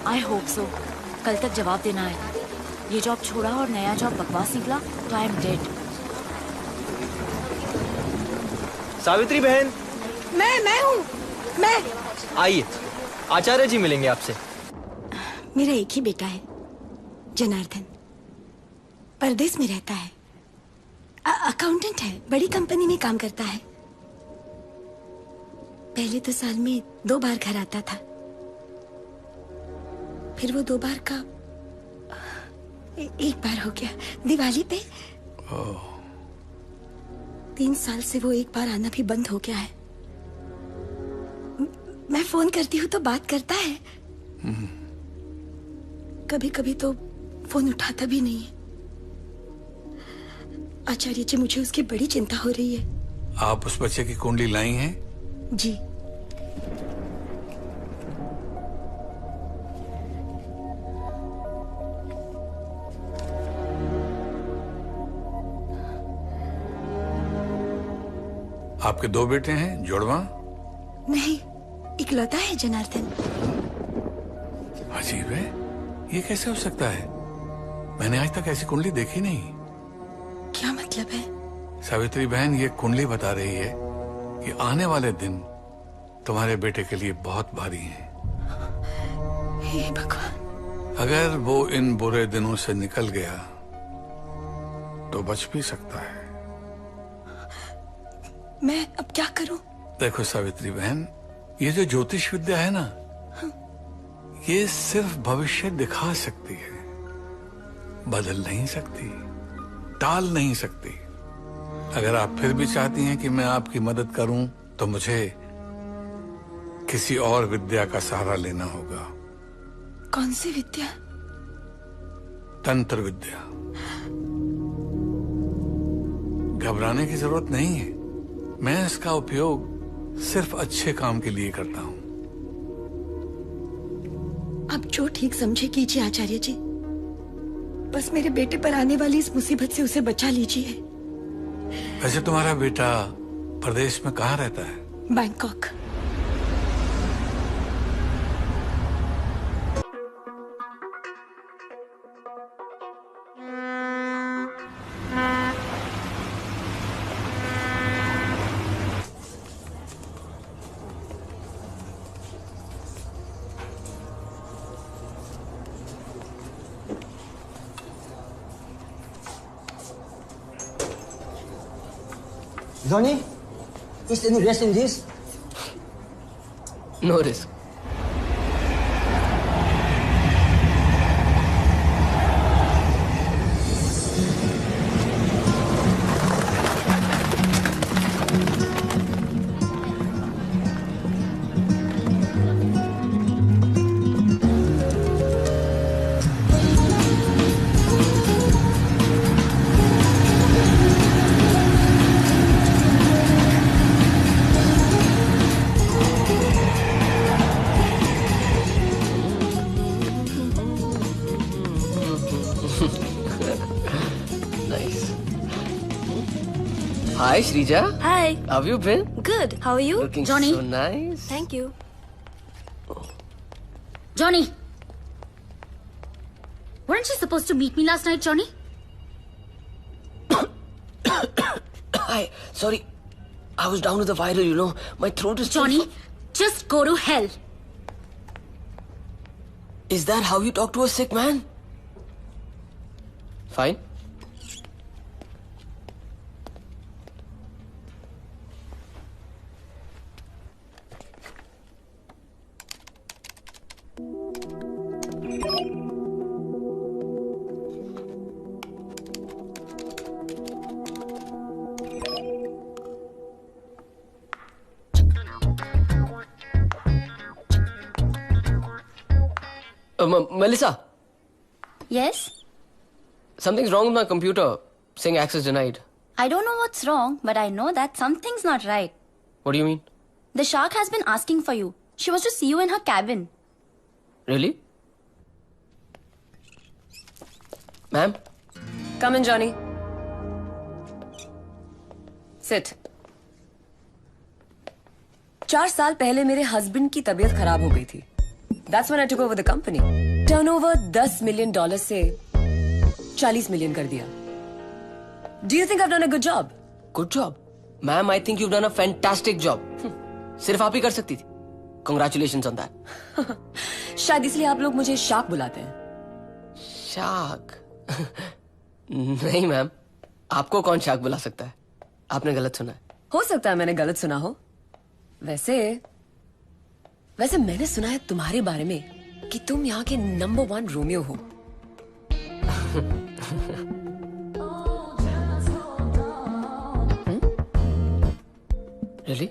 I hope so. कल तक जवाब देना है। ये जॉब छोड़ा और नया जॉब बकवास निकला तो आई एम डेड। सावित्री बहन, मैं हूँ। मैं आइए, आचार्य जी मिलेंगे आपसे। मेरा एक ही बेटा है, जनार्दन। परदेश में रहता है, अकाउंटेंट है, बड़ी कंपनी में काम करता है। पहले तो साल में 2 बार घर आता था, फिर वो 2 बार का 1 बार हो गया, दिवाली पे। 3 साल से वो 1 बार आना भी बंद हो गया है। मैं फोन करती हूँ तो बात करता है, कभी कभी तो फोन उठाता भी नहीं है। आचार्य जी, मुझे उसकी बड़ी चिंता हो रही है। आप उस बच्चे की कुंडली लाई हैं? जी। आपके 2 बेटे हैं, जुड़वा? नहीं, इकलौता है जनार्दन। अजीब है, ये कैसे हो सकता है? मैंने आज तक ऐसी कुंडली देखी नहीं। क्या मतलब है? सावित्री बहन, ये कुंडली बता रही है कि आने वाले दिन तुम्हारे बेटे के लिए बहुत भारी हैं। हे भगवान। अगर वो इन बुरे दिनों से निकल गया तो बच भी सकता है। मैं अब क्या करूं? देखो सावित्री बहन, ये जो ज्योतिष विद्या है ना, ये सिर्फ भविष्य दिखा सकती है, बदल नहीं सकती, टाल नहीं सकती। अगर आप फिर भी चाहती हैं कि मैं आपकी मदद करूं तो मुझे किसी और विद्या का सहारा लेना होगा। कौन सी विद्या? तंत्र विद्या। घबराने की जरूरत नहीं है, मैं इसका उपयोग सिर्फ अच्छे काम के लिए करता हूं। आप जो ठीक समझे कीजिए आचार्य जी, बस मेरे बेटे पर आने वाली इस मुसीबत से उसे बचा लीजिए। वैसे तुम्हारा बेटा प्रदेश में कहाँ रहता है? Bangkok. Johnny, is there any risk in this? No risk. Nice. Hi, Shrija. Hi. How have you been? Good. How are you? Looking Johnny. so nice. Thank you. Johnny. Weren't you supposed to meet me last night, Johnny? Hi. Sorry. I was down with the viral, you know. My throat is... Johnny, just go to hell. Is that how you talk to a sick man? Fine. Melissa, Yes? something's wrong with my computer. Saying access denied. I don't know what's wrong, but I know that something's not right. What do you mean? The shark has been asking for you. She wants to see you in her cabin. Really? Ma'am? Come in, Johnny. Sit. 4 साल पहले मेरे husband की तबीयत खराब हो गई थी। That's when I took over the company. Turnover $10 million से $40 million कर दिया. Do you think I've done a good job? Good job. Ma'am, I think you've done a fantastic job. सिर्फ आप ही कर सकती थी. Congratulations on that. शायद इसलिए आप लोग मुझे शार्क बुलाते हैं. शार्क? नहीं मैम, आपको कौन शार्क बुला सकता है? आपने गलत सुना है. हो सकता है मैंने गलत सुना हो. वैसे मैंने सुना है तुम्हारे बारे में कि तुम यहाँ के नंबर 1 रोमियो हो. Really?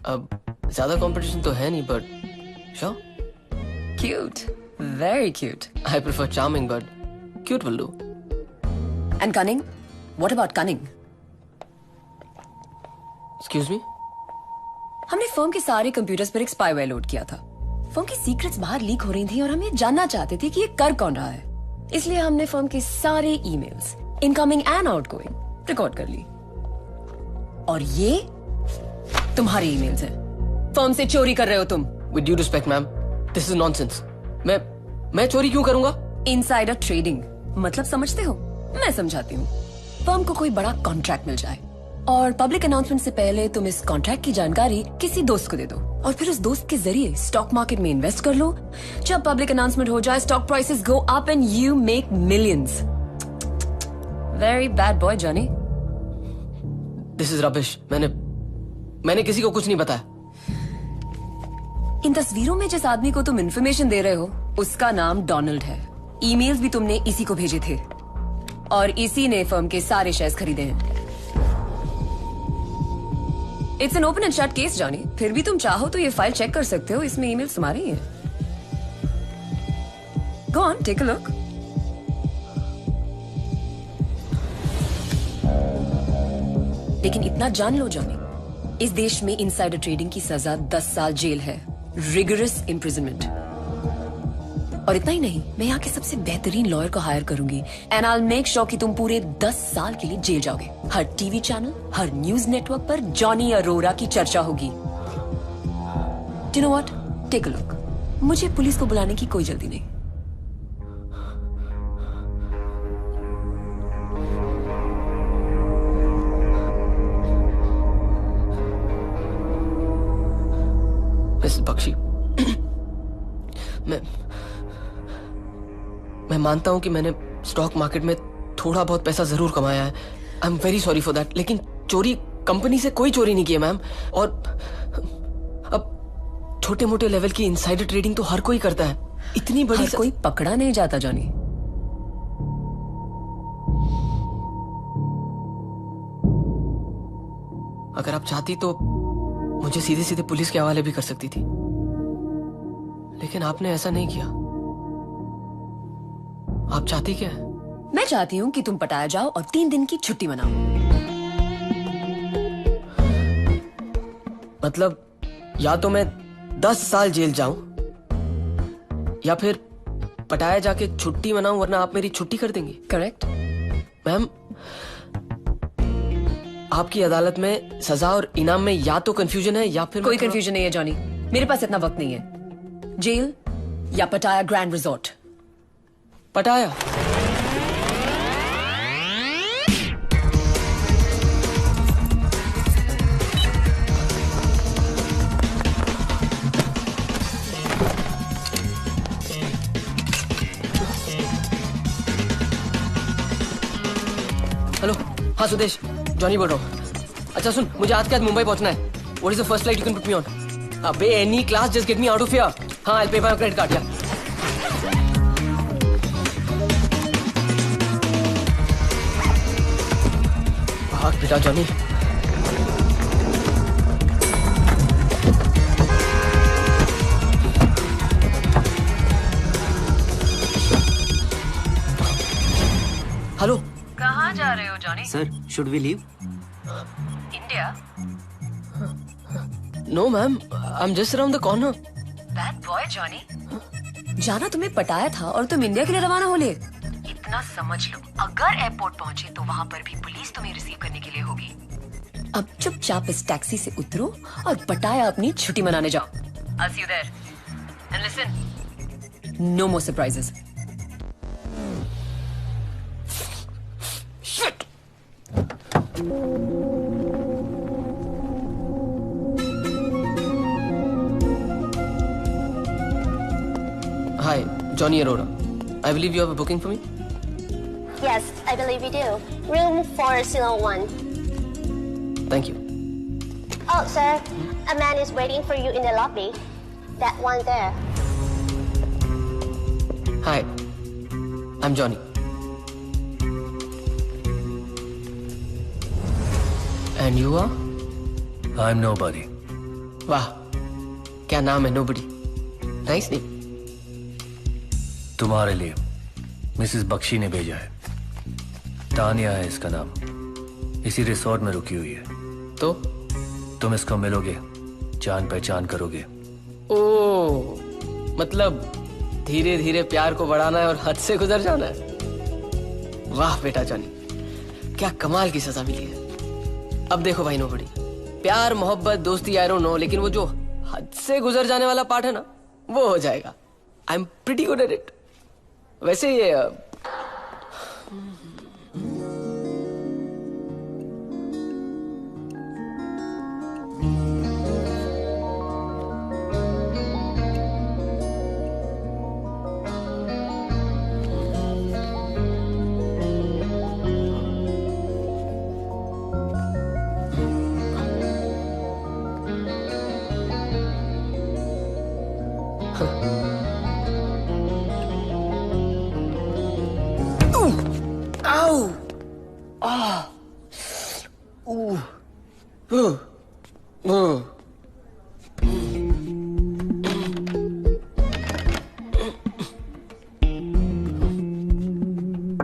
अब ज्यादा कंपटीशन तो है नहीं, but sure. Cute, very cute. I prefer charming, but cute will do. And cunning? What about cunning? Excuse me? हमने फर्म के सारे कंप्यूटर्स पर एक स्पाईवेयर लोड किया था. फर्म की सीक्रेट्स बाहर लीक हो रही थी और हम ये जानना चाहते थे कि ये कर कौन रहा है. इसलिए हमने फर्म के सारे emails, incoming and outgoing, record कर ली. और ये तुम्हारे ईमेल्स हैं. फर्म से चोरी कर रहे हो तुम. With due respect, ma'am, this is nonsense. मैं चोरी क्यों करूंगा? इनसाइडर ट्रेडिंग मतलब समझते हो? मैं समझाती हूँ. फर्म को कोई बड़ा कॉन्ट्रैक्ट मिल जाए और पब्लिक अनाउंसमेंट से पहले तुम इस कॉन्ट्रैक्ट की जानकारी किसी दोस्त को दे दो और फिर उस दोस्त के जरिए स्टॉक मार्केट में इन्वेस्ट कर लो. जब पब्लिक अनाउंसमेंट हो जाए, stock prices go up and you make millions. Very bad boy Johnny. This is rubbish. मैंने किसी को कुछ नहीं बताया. इन तस्वीरों में जिस आदमी को तुम इन्फॉर्मेशन दे रहे हो उसका नाम डोनाल्ड है. ईमेल्स भी तुमने इसी को भेजे थे और इसी ने फर्म के सारे शेयर्स खरीदे हैं. It's an open and shut case Johnny. फिर भी तुम चाहो तो ये फाइल चेक कर सकते हो. इसमें ईमेल्स तुम्हारी ही हैं. Go on, take a look. लेकिन इतना जान लो जॉनी, इस देश में इनसाइडर ट्रेडिंग की सजा 10 साल जेल है. Rigorous imprisonment. और इतना ही नहीं, मैं यहाँ के सबसे बेहतरीन लॉयर को हायर करूंगी and I will make sure कि तुम पूरे 10 साल के लिए जेल जाओगे. हर टीवी चैनल, हर न्यूज नेटवर्क पर जॉनी अरोरा की चर्चा होगी. You know what, take a look. मुझे पुलिस को बुलाने की कोई जल्दी नहीं. मिसेस बख्शी, मैं मानता हूं कि मैंने स्टॉक मार्केट में थोड़ा बहुत पैसा जरूर कमाया है. I am very sorry for that. लेकिन चोरी कंपनी से कोई चोरी नहीं की है मैम. और अब छोटे मोटे लेवल की इनसाइडर ट्रेडिंग तो हर कोई करता है. इतनी बड़ी कोई पकड़ा नहीं जाता जॉनी. अगर आप चाहती तो मुझे सीधे सीधे पुलिस के हवाले भी कर सकती थी, लेकिन आपने ऐसा नहीं किया. आप चाहती क्या है? मैं चाहती हूँ कि तुम पटाया जाओ और 3 दिन की छुट्टी मनाओ. मतलब या तो मैं 10 साल जेल जाऊं या फिर पटाया जाके छुट्टी मनाऊं, वरना आप मेरी छुट्टी कर देंगी. करेक्ट. मैम, आपकी अदालत में सजा और इनाम में या तो कंफ्यूजन है या फिर कोई कंफ्यूजन नहीं है जॉनी. मेरे पास इतना वक्त नहीं है. जेल या पटाया ग्रैंड रिजॉर्ट. पटाया. हेलो, हाँ सुदेश, जॉनी बोल रहा हूँ. अच्छा सुन, मुझे आज के आज मुंबई पहुंचना है. What is the first flight you can put me on? अबे any class, just get me out of here. हाँ, I will pay by credit card. या भाग बेटा जॉनी. हेलो. कहाँ जा रहे हो Johnny? Sir, should we leave? India. No ma'am, I am just around the corner. Bad boy Johnny. जाना तुम्हें पटाया था और तुम इंडिया के लिए रवाना हो ले. इतना समझ लो, अगर एयरपोर्ट पहुंचे तो वहाँ पर भी पुलिस तुम्हें रिसीव करने के लिए होगी. अब चुपचाप इस टैक्सी से उतरो और पटाया अपनी छुट्टी मनाने जाओ. I'll see you there. And listen, no more surprises. Shit! Hi, Johnny Arora. I believe you have a booking for me? Yes, I believe you do. Room 401. Thank you. Oh, sir, a man is waiting for you in the lobby. That one there. Hi, I'm Johnny. And you are? I'm nobody. वाह, क्या नाम है nobody? Nice name. तुम्हारे लिए Mrs Bakshi ने भेजा है. तानिया है इसका नाम. इसी रिसोर्ट में रुकी हुई है. तो तुम इसको मिलोगे, जान पहचान करोगे. ओ, मतलब धीरे धीरे प्यार को बढ़ाना है और हद से गुजर जाना है. वाह बेटा जॉनी, क्या कमाल की सजा मिली है. अब देखो भाई नोबडी, प्यार मोहब्बत दोस्ती आई डोंट नो, लेकिन वो जो हद से गुजर जाने वाला पार्ट है ना, वो हो जाएगा. I am pretty good at it. वैसे ये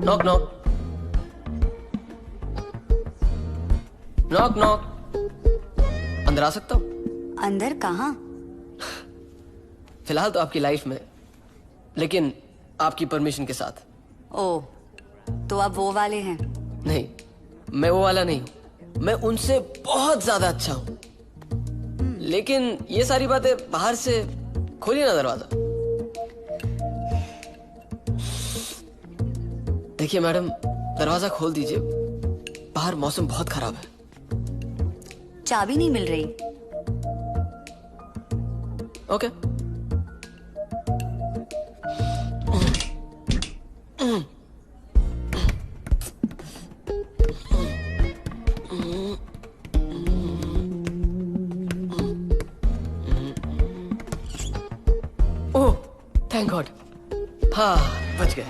नॉक नॉक नॉक नॉक. अंदर आ सकता हूँ? अंदर कहाँ? फिलहाल तो आपकी लाइफ में, लेकिन आपकी परमिशन के साथ. ओ, तो आप वो वाले हैं? नहीं, मैं वो वाला नहीं हूं. मैं उनसे बहुत ज्यादा अच्छा हूं. लेकिन ये सारी बातें बाहर से. खोलिए ना दरवाजा. देखिए मैडम, दरवाजा खोल दीजिए. बाहर मौसम बहुत खराब है. चाबी नहीं मिल रही. ओके. ओह, थैंक गॉड. हाँ, बच गए.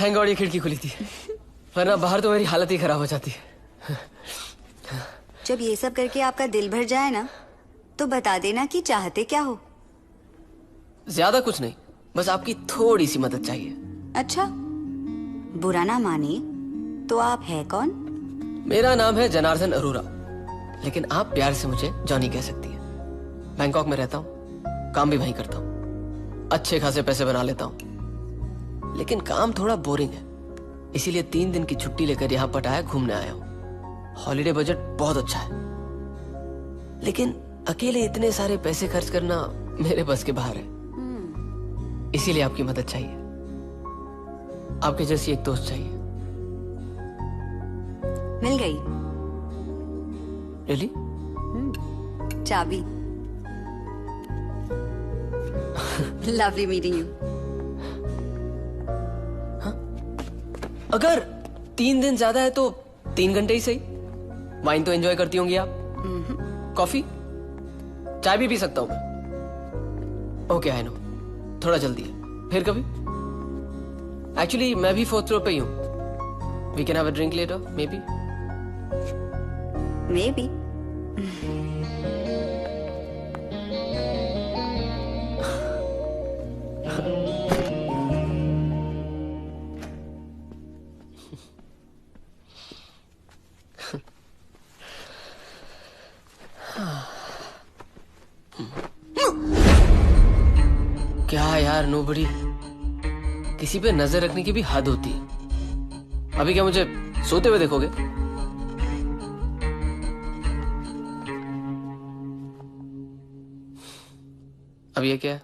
थैंक गॉड ये खिड़की खुली थी, वरना बाहर तो मेरी हालत ही खराब हो जाती है. जब ये सब करके आपका दिल भर जाए ना, तो बता देना कि चाहते क्या हो. ज्यादा कुछ नहीं, बस आपकी थोड़ी सी मदद चाहिए. अच्छा, बुरा ना माने तो आप है कौन? मेरा नाम है जनार्दन अरोरा, लेकिन आप प्यार से मुझे जॉनी कह सकती हैं. बैंकॉक में रहता हूँ, काम भी वहीं करता हूँ, अच्छे खासे पैसे बना लेता हूँ. लेकिन काम थोड़ा बोरिंग है, इसीलिए 3 दिन की छुट्टी लेकर यहाँ पटाया घूमने आया हूँ. हॉलिडे बजट बहुत अच्छा है, लेकिन अकेले इतने सारे पैसे खर्च करना मेरे बस के बाहर है. इसीलिए आपकी मदद चाहिए. आपके जैसी एक दोस्त चाहिए. मिल गई रियली? चाबी. Lovely meeting you. अगर 3 दिन ज्यादा है तो 3 घंटे ही सही. वाइन तो एंजॉय करती होंगी आप. कॉफी, चाय भी पी सकता हूं मैं. ओके आई नो, थोड़ा जल्दी है. फिर कभी? एक्चुअली मैं भी 4th फ्लोर पे ही हूं. We can have a drink later maybe. Maybe. क्या यार नोबडी, किसी पे नजर रखने की भी हद होती है. अभी क्या मुझे सोते हुए देखोगे? अब ये क्या है?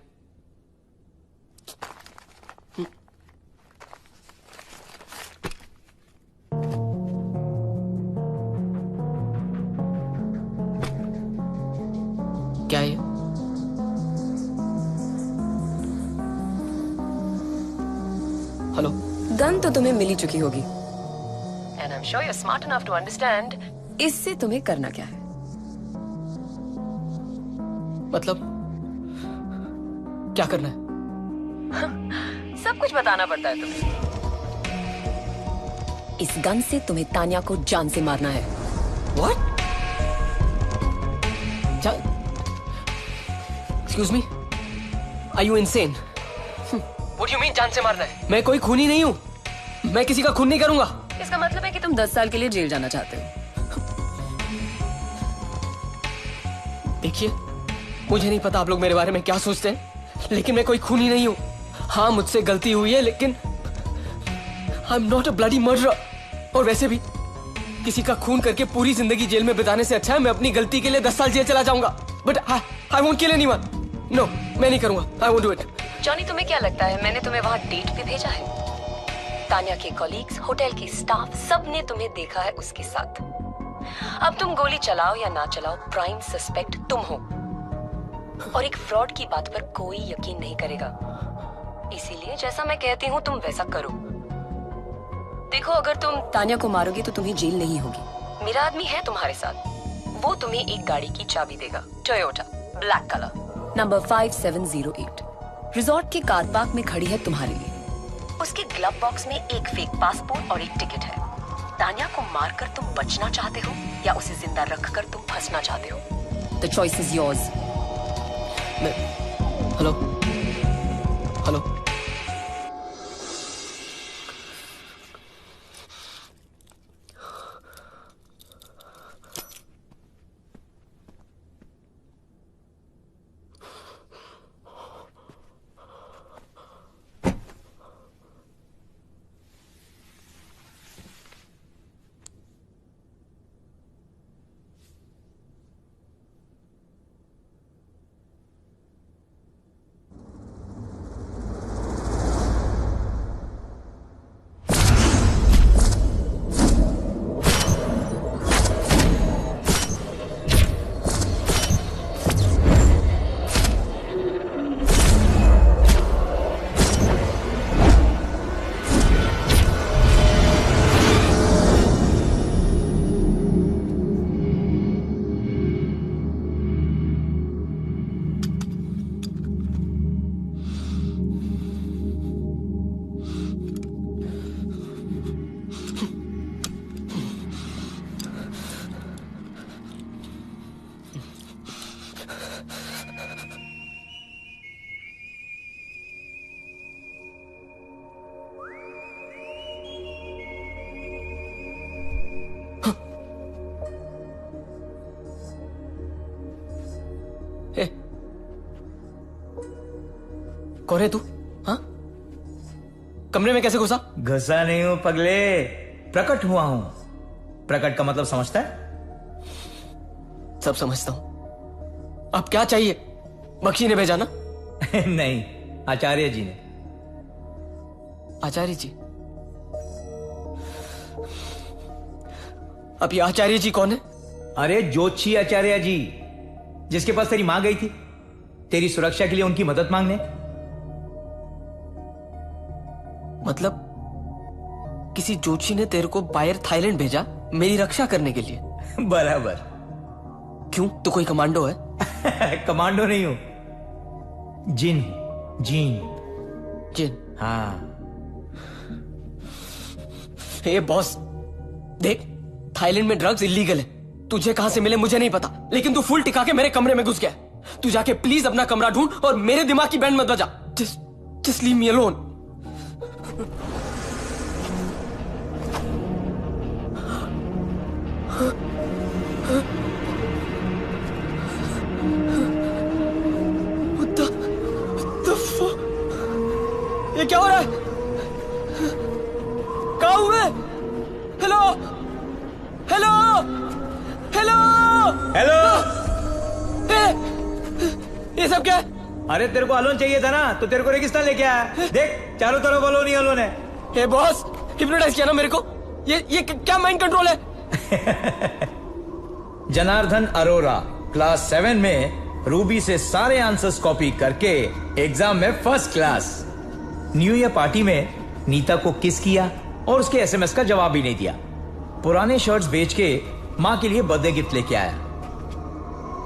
क्या है? हेलो। गन तो तुम्हें मिल ही चुकी होगी and I am sure you are smart enough to understand इससे तुम्हें करना क्या है। मतलब क्या करना है? सब कुछ बताना पड़ता है तुम्हें। इस गन से तुम्हें तान्या को जान से मारना है। What? Excuse me? Are you insane? What do you mean जान से मारना है? मैं कोई खूनी नहीं हूँ। मैं किसी का खून नहीं करूंगा। इसका मतलब है कि तुम 10 साल के लिए जेल जाना चाहते हो। देखिए, मुझे नहीं पता आप लोग मेरे बारे में क्या सोचते हैं, लेकिन मैं कोई खूनी नहीं हूँ। हाँ, मुझसे गलती हुई है, लेकिन I am not a bloody murderer. और वैसे भी किसी का खून करके पूरी जिंदगी जेल में बिताने से अच्छा है मैं अपनी गलती के लिए 10 साल जेल चला जाऊंगा। But I won't kill anyone. No, मैं नहीं करूंगा। I won't do it. Johnny, तुम्हें क्या लगता है मैंने तुम्हें वहां डेट पे भेजा है? तान्या के कॉलीग्स, होटल की स्टाफ, सब ने तुम्हें देखा है उसके साथ। अब तुम गोली चलाओ या ना चलाओ, प्राइम सस्पेक्ट तुम हो। और एक फ्रॉड की बात पर कोई यकीन नहीं करेगा। इसीलिए जैसा मैं कहती हूँ तुम वैसा करो। देखो, अगर तुम तान्या को मारोगे तो तुम्हें जेल नहीं होगी। मेरा आदमी है तुम्हारे साथ। वो तुम्हें एक गाड़ी की चाबी देगा, Toyota, black colour, number 5708। Resort के कार पार्क में खड़ी है तुम्हारे लिए। उसके ग्लव बॉक्स में एक फेक पासपोर्ट और एक टिकट है। तान्या को मारकर तुम बचना चाहते हो या उसे जिंदा रखकर तुम फंसना चाहते हो? The choice is yours. Hello hello. कौन है तू? हाँ, कमरे में कैसे घुसा? घुसा नहीं हूं पगले, प्रकट हुआ हूं। प्रकट का मतलब समझता है? सब समझता हूं। अब क्या चाहिए? बख्शी ने भेजा ना? नहीं, आचार्य जी ने। आचार्य जी? अब ये आचार्य जी कौन है? अरे ज्योतिषी आचार्य जी, जिसके पास तेरी मां गई थी तेरी सुरक्षा के लिए उनकी मदद मांगने। मतलब किसी ज्योतिषी ने तेरे को बाहर थाईलैंड भेजा मेरी रक्षा करने के लिए? बराबर। क्यों, तू कोई कमांडो है? कमांडो नहीं हूं, जिन। जिन जिन? हाँ। हे बॉस, देख, थाईलैंड में ड्रग्स इलीगल है। तुझे कहां से मिले मुझे नहीं पता, लेकिन तू फुल टिका के मेरे कमरे में घुस गया। तू जाके प्लीज अपना कमरा ढूंढ और मेरे दिमाग की बैंड मत बजा। Just leave me alone. ये क्या हो रहा है? कहां हूं मैं? Hello hello hello hello. ये सब क्या है? अरे तेरे को अलोन चाहिए था ना, तो तेरे को रेगिस्तान लेके आया। देख चारों तरफ अलोन ही अलोन है। हे बॉस, हिप्नोटाइज किया ना मेरे को। ये क्या माइंड कंट्रोल है? जनार्दन अरोरा क्लास 7 में रूबी से सारे आंसर्स कॉपी करके एग्जाम में first class. New year party में नीता को किस किया और उसके एसएमएस का जवाब भी नहीं दिया। पुराने शर्ट्स बेच के मां के लिए बर्थडे गिफ्ट लेके आया।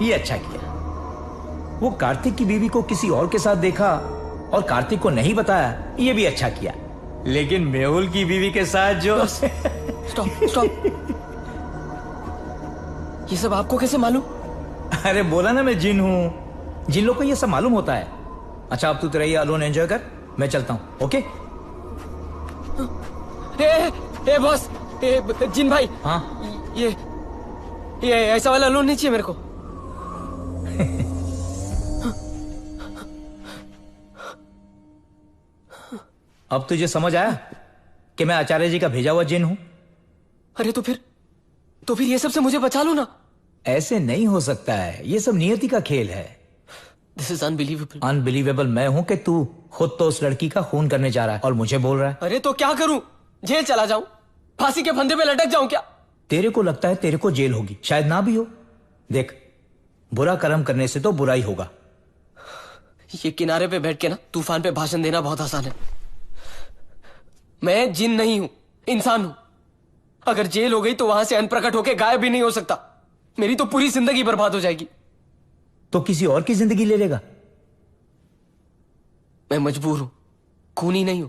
ये अच्छा किया। वो कार्तिक की बीवी को किसी और के साथ देखा और कार्तिक को नहीं बताया, ये भी अच्छा किया। लेकिन मेहुल की बीवी के साथ जो स्टॉप। ये सब आपको कैसे मालूम? अरे बोला ना मैं जिन हूं, जिन लोग को ये सब मालूम होता है। अच्छा अब तू तेरा ये अलोन एंजॉय कर, मैं चलता हूं। ओके ए बॉस, जिन भाई। हाँ ये ऐसा वाला लोन नहीं चाहिए मेरे को। अब तुझे समझ आया कि मैं आचार्य जी का भेजा हुआ जिन हूं? अरे तो फिर ये सब से मुझे बचा लो ना। ऐसे नहीं हो सकता है, ये सब नियति का खेल है। This is unbelievable. अनबिलीवेबल मैं हूं कि तू खुद तो उस लड़की का खून करने जा रहा है और मुझे बोल रहा है। अरे तो क्या करूं? जेल चला जाऊं? फांसी के फंदे पे लटक जाऊं क्या? तेरे को लगता है तेरे को जेल होगी, शायद ना भी हो। देख, बुरा कर्म करने से तो बुरा ही होगा। ये किनारे पे बैठ के ना तूफान पे भाषण देना बहुत आसान है। मैं जिन नहीं हूं, इंसान हूं। अगर जेल हो गई तो वहां से अनप्रकट होके गायब भी नहीं हो सकता। मेरी तो पूरी जिंदगी बर्बाद हो जाएगी। तो किसी और की जिंदगी ले लेगा? मैं मजबूर हूं, खूनी नहीं हूं।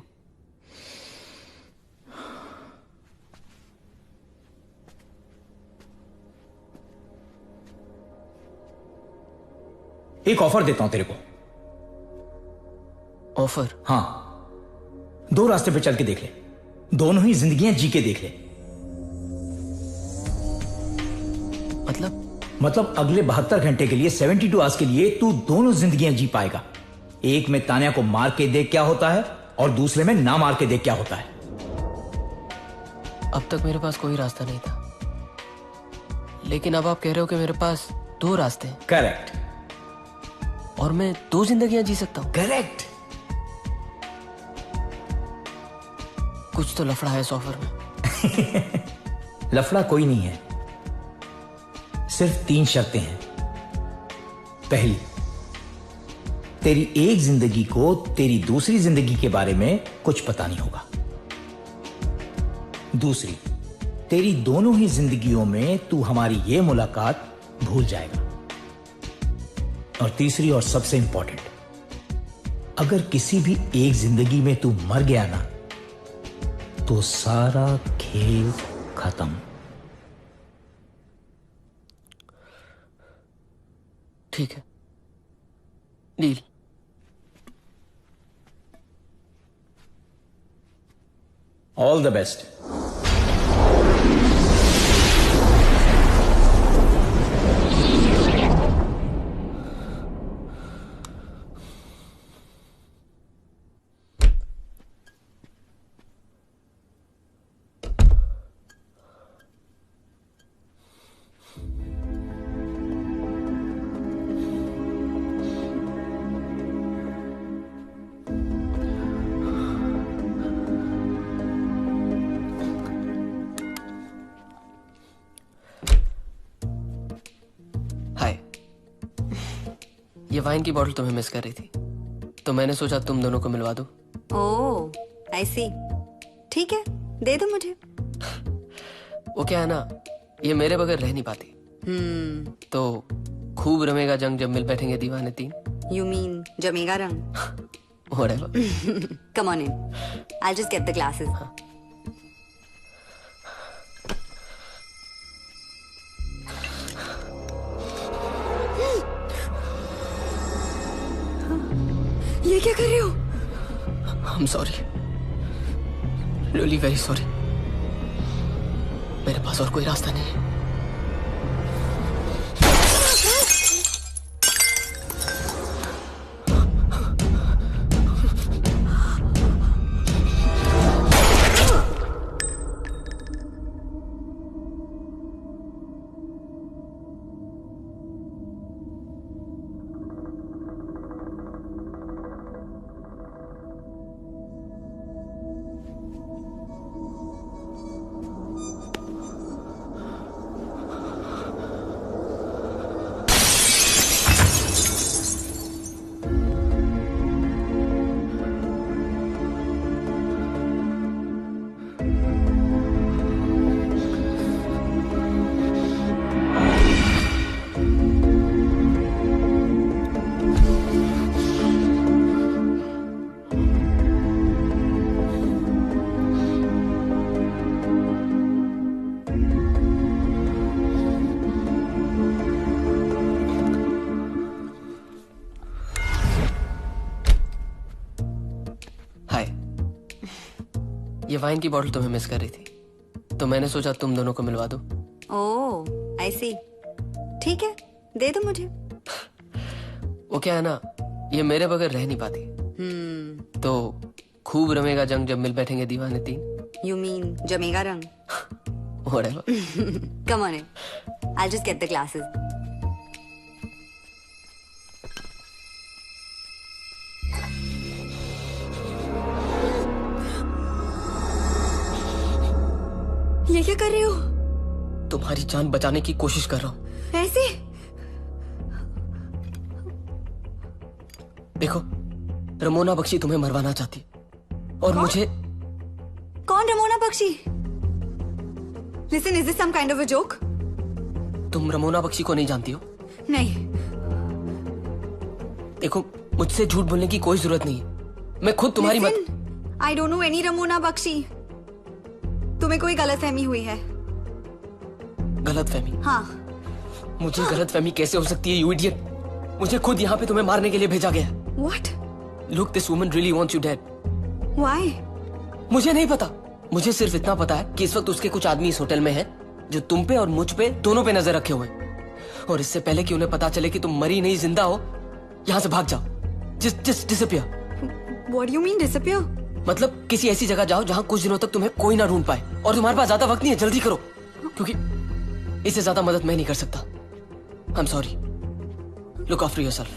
एक ऑफर देता हूं तेरे को। ऑफर? हाँ, 2 रास्ते पे चल के देख ले, दोनों ही जिंदगियां जी के देख ले। मतलब अगले 72 घंटे के लिए, 72 आवर्स के लिए तू दोनों जिंदगियां जी पाएगा। एक में तान्या को मार के देख क्या होता है और दूसरे में ना मार के देख क्या होता है। अब तक मेरे पास कोई रास्ता नहीं था, लेकिन अब आप कह रहे हो कि मेरे पास 2 रास्ते हैं। करेक्ट। और मैं 2 जिंदगियां जी सकता हूं। करेक्ट। कुछ तो लफड़ा है इस ऑफर में। लफड़ा कोई नहीं है, सिर्फ 3 शर्तें हैं। पहली, तेरी एक जिंदगी को तेरी दूसरी जिंदगी के बारे में कुछ पता नहीं होगा। दूसरी, तेरी दोनों ही जिंदगियों में तू हमारी ये मुलाकात भूल जाएगा। और तीसरी और सबसे इंपॉर्टेंट, अगर किसी भी एक जिंदगी में तू मर गया ना, तो सारा खेल खत्म। ठीक है, डील। All the best. ये वाइन की बोतल तुम्हें मिस कर रही थी, तो मैंने सोचा तुम दोनों को मिलवा दूं। ओह, आई सी। ठीक है, दे दो मुझे। वो क्या है ना, ये मेरे बगैर रह नहीं पाती। तो खूब रमेगा जंग जब मिल बैठेंगे दीवाने 3। You mean जमेगा रंग? Whatever. Come on in. I'll just get the glasses. ये क्या कर रहे हो? I'm sorry. Really very sorry. मेरे पास और कोई रास्ता नहीं है। ये वाइन की बॉटल तुम्हें मिस कर रही थी, तो मैंने सोचा तुम दोनों को मिलवा दूं। ओह, आई सी। ठीक है, दे दो मुझे। वो क्या है ना, ये मेरे बगैर रह नहीं पाती। तो खूब रमेगा जंग जब मिल बैठेंगे दीवाने तीन। यू मीन जमेगा रंग? Whatever. Come on in. I'll just get the glasses. ये क्या कर रहे हो? तुम्हारी जान बचाने की कोशिश कर रहा हूँ। ऐसे? देखो, रमोना बख्शी तुम्हें मरवाना चाहती और मुझे। कौन Ramona Bakshi? Listen, is this some kind of a joke? तुम रमोना बख्शी को नहीं जानती हो? नहीं। देखो, मुझसे झूठ बोलने की कोई जरूरत नहीं है। मैं खुद तुम्हारी I don't know any Ramona Bakshi. तुम्हें कोई गलतफहमी हुई है। गलतफहमी? हाँ। मुझे गलतफहमी कैसे हो सकती है, you idiot? मुझे खुद यहाँ पे तुम्हें मारने के लिए भेजा गया। What? Look, this woman really wants you dead. Why? मुझे नहीं पता। मुझे सिर्फ इतना पता है कि इस वक्त उसके कुछ आदमी इस होटल में हैं जो तुम पे और मुझ पे दोनों पे नजर रखे हुए हैं। और इससे पहले कि उन्हें पता चले कि तुम मरी नहीं जिंदा हो, यहाँ से भाग जाओ। Just disappear. What do you mean disappear? मतलब किसी ऐसी जगह जाओ जहाँ कुछ दिनों तक तुम्हें कोई ना ढूंढ पाए। और तुम्हारे पास ज्यादा वक्त नहीं है, जल्दी करो, क्योंकि इससे ज्यादा मदद मैं नहीं कर सकता। I'm sorry. Look after yourself.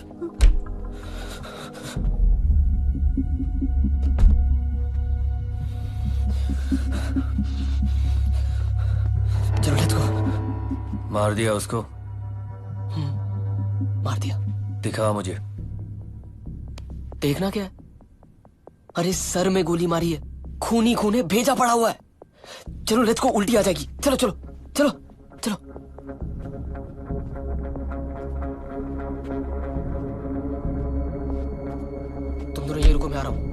चलो लेट्स गो। मार दिया उसको? मार दिया। दिखा मुझे। देखना क्या है? अरे सर में गोली मारी है, खून ही खून है, भेजा पड़ा हुआ है। चलो लेट्स गो, उल्टी आ जाएगी। चलो चलो चलो चलो। तुम दोनों ये रुको, मैं आ रहा हूं।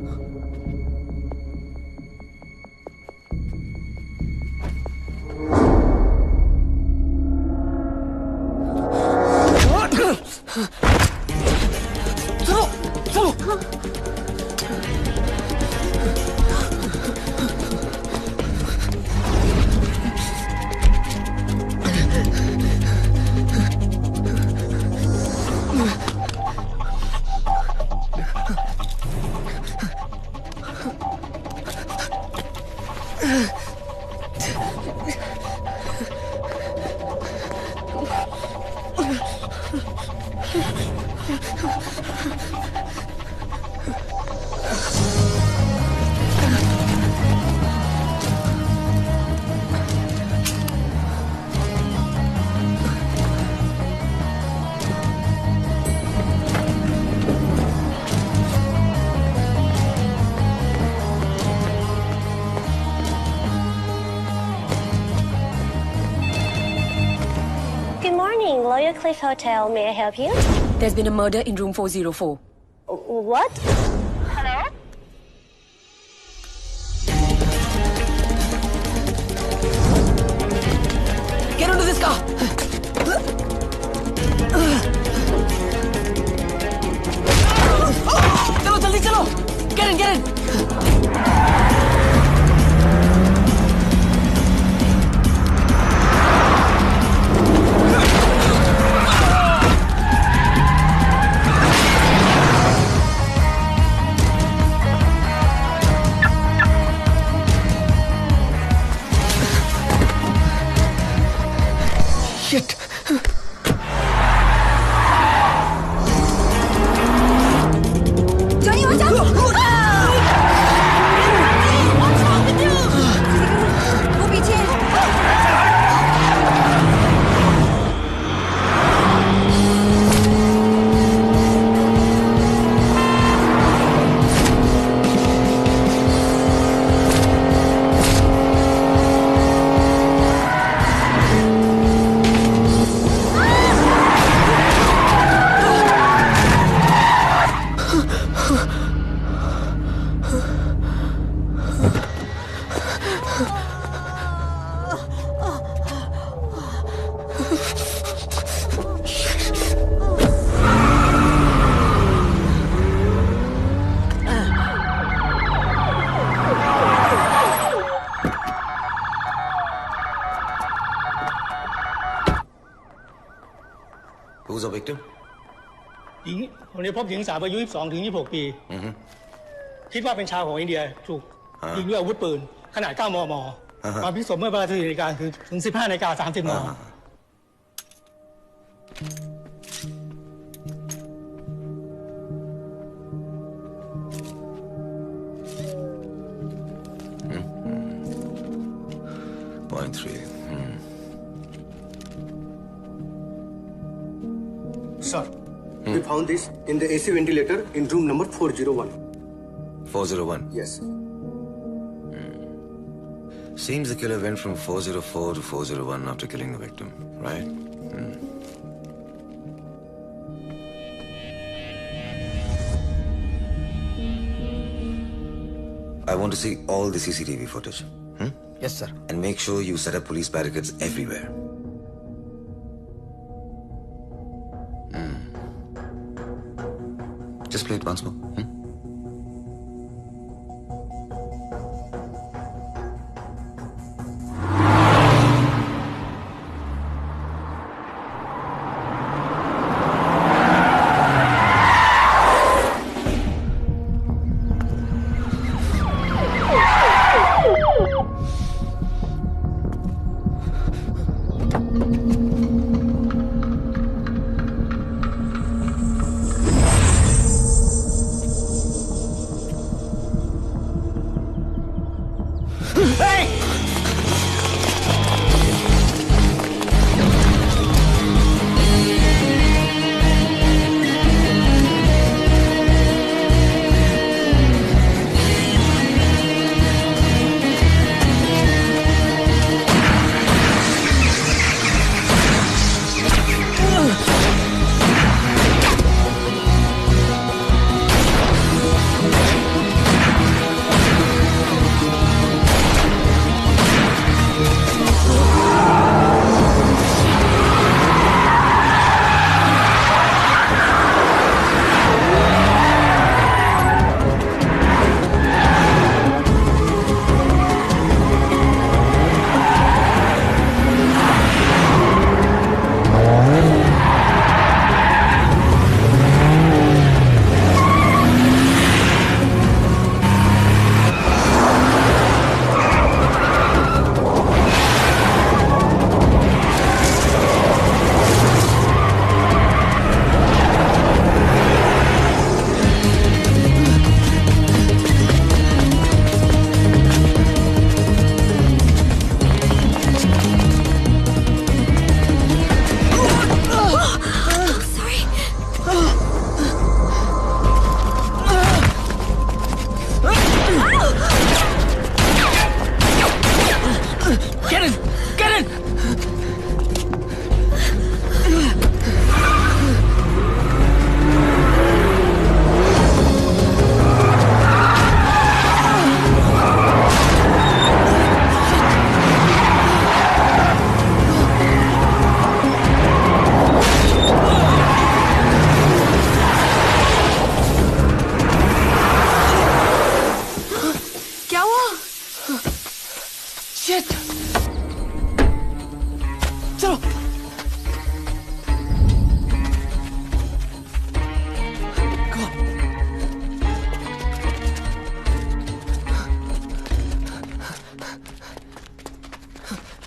चलो चलो। Royal Cliff Hotel. May I help you? There's been a murder in room 404. What? Hello? Get into this car! चलो जल्दी चलो! Get in, get in! the victim? คนนี้พบหญิงสาวอายุ22 ถึง 26 ปี คิดว่าเป็นชาวของอินเดียถูกยิงด้วยอาวุธปืนขนาด 9 มม. มาพิสูจน์เมื่อเวลา14 นาฬิกาถึง 15 นาฬิกา 30 น. Point 3. Sir, we found this in the AC ventilator in room number 401. 401? Yes. Seems the killer went from 404 to 401 after killing the victim, right? I want to see all the CCTV footage. Yes, sir. And make sure you set up police barricades everywhere. Just play it once more.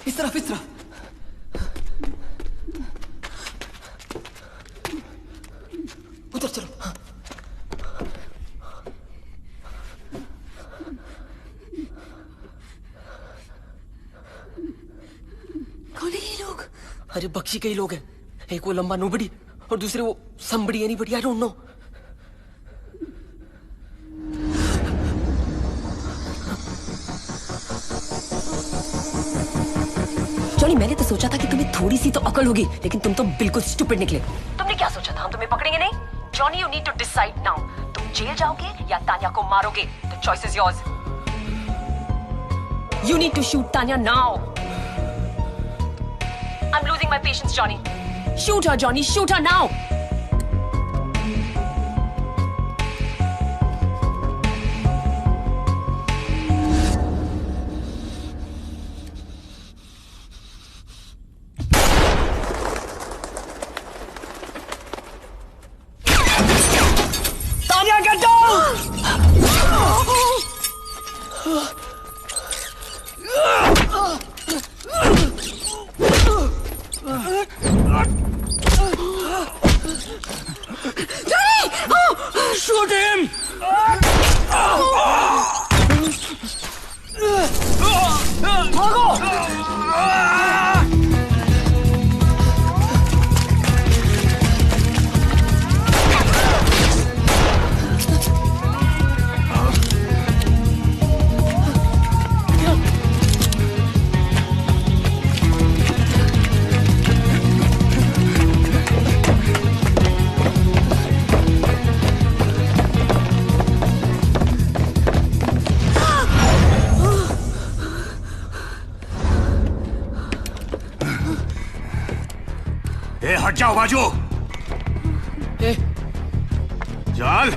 इस तरफ उधर चलो। कौन है ये लोग? अरे बख्शी के ही लोग हैं। एक वो लंबा नोबडी और दूसरे वो somebody anybody, I don't know. Johnny, मैंने तो सोचा था कि तुम्हें थोड़ी सी तो अकल होगी, लेकिन तुम तो बिल्कुल स्टूपिड निकले। तुमने क्या सोचा था हम तुम्हें पकड़ेंगे नहीं? Johnny, you need to decide now. तुम जेल जाओगे या तान्या को मारोगे? The choice is yours. You need to shoot Tanya now. I am losing my patience, Johnny. Shoot her, Johnny, shoot her now. Shoot him! भागो! हट जाओ बाजू। चल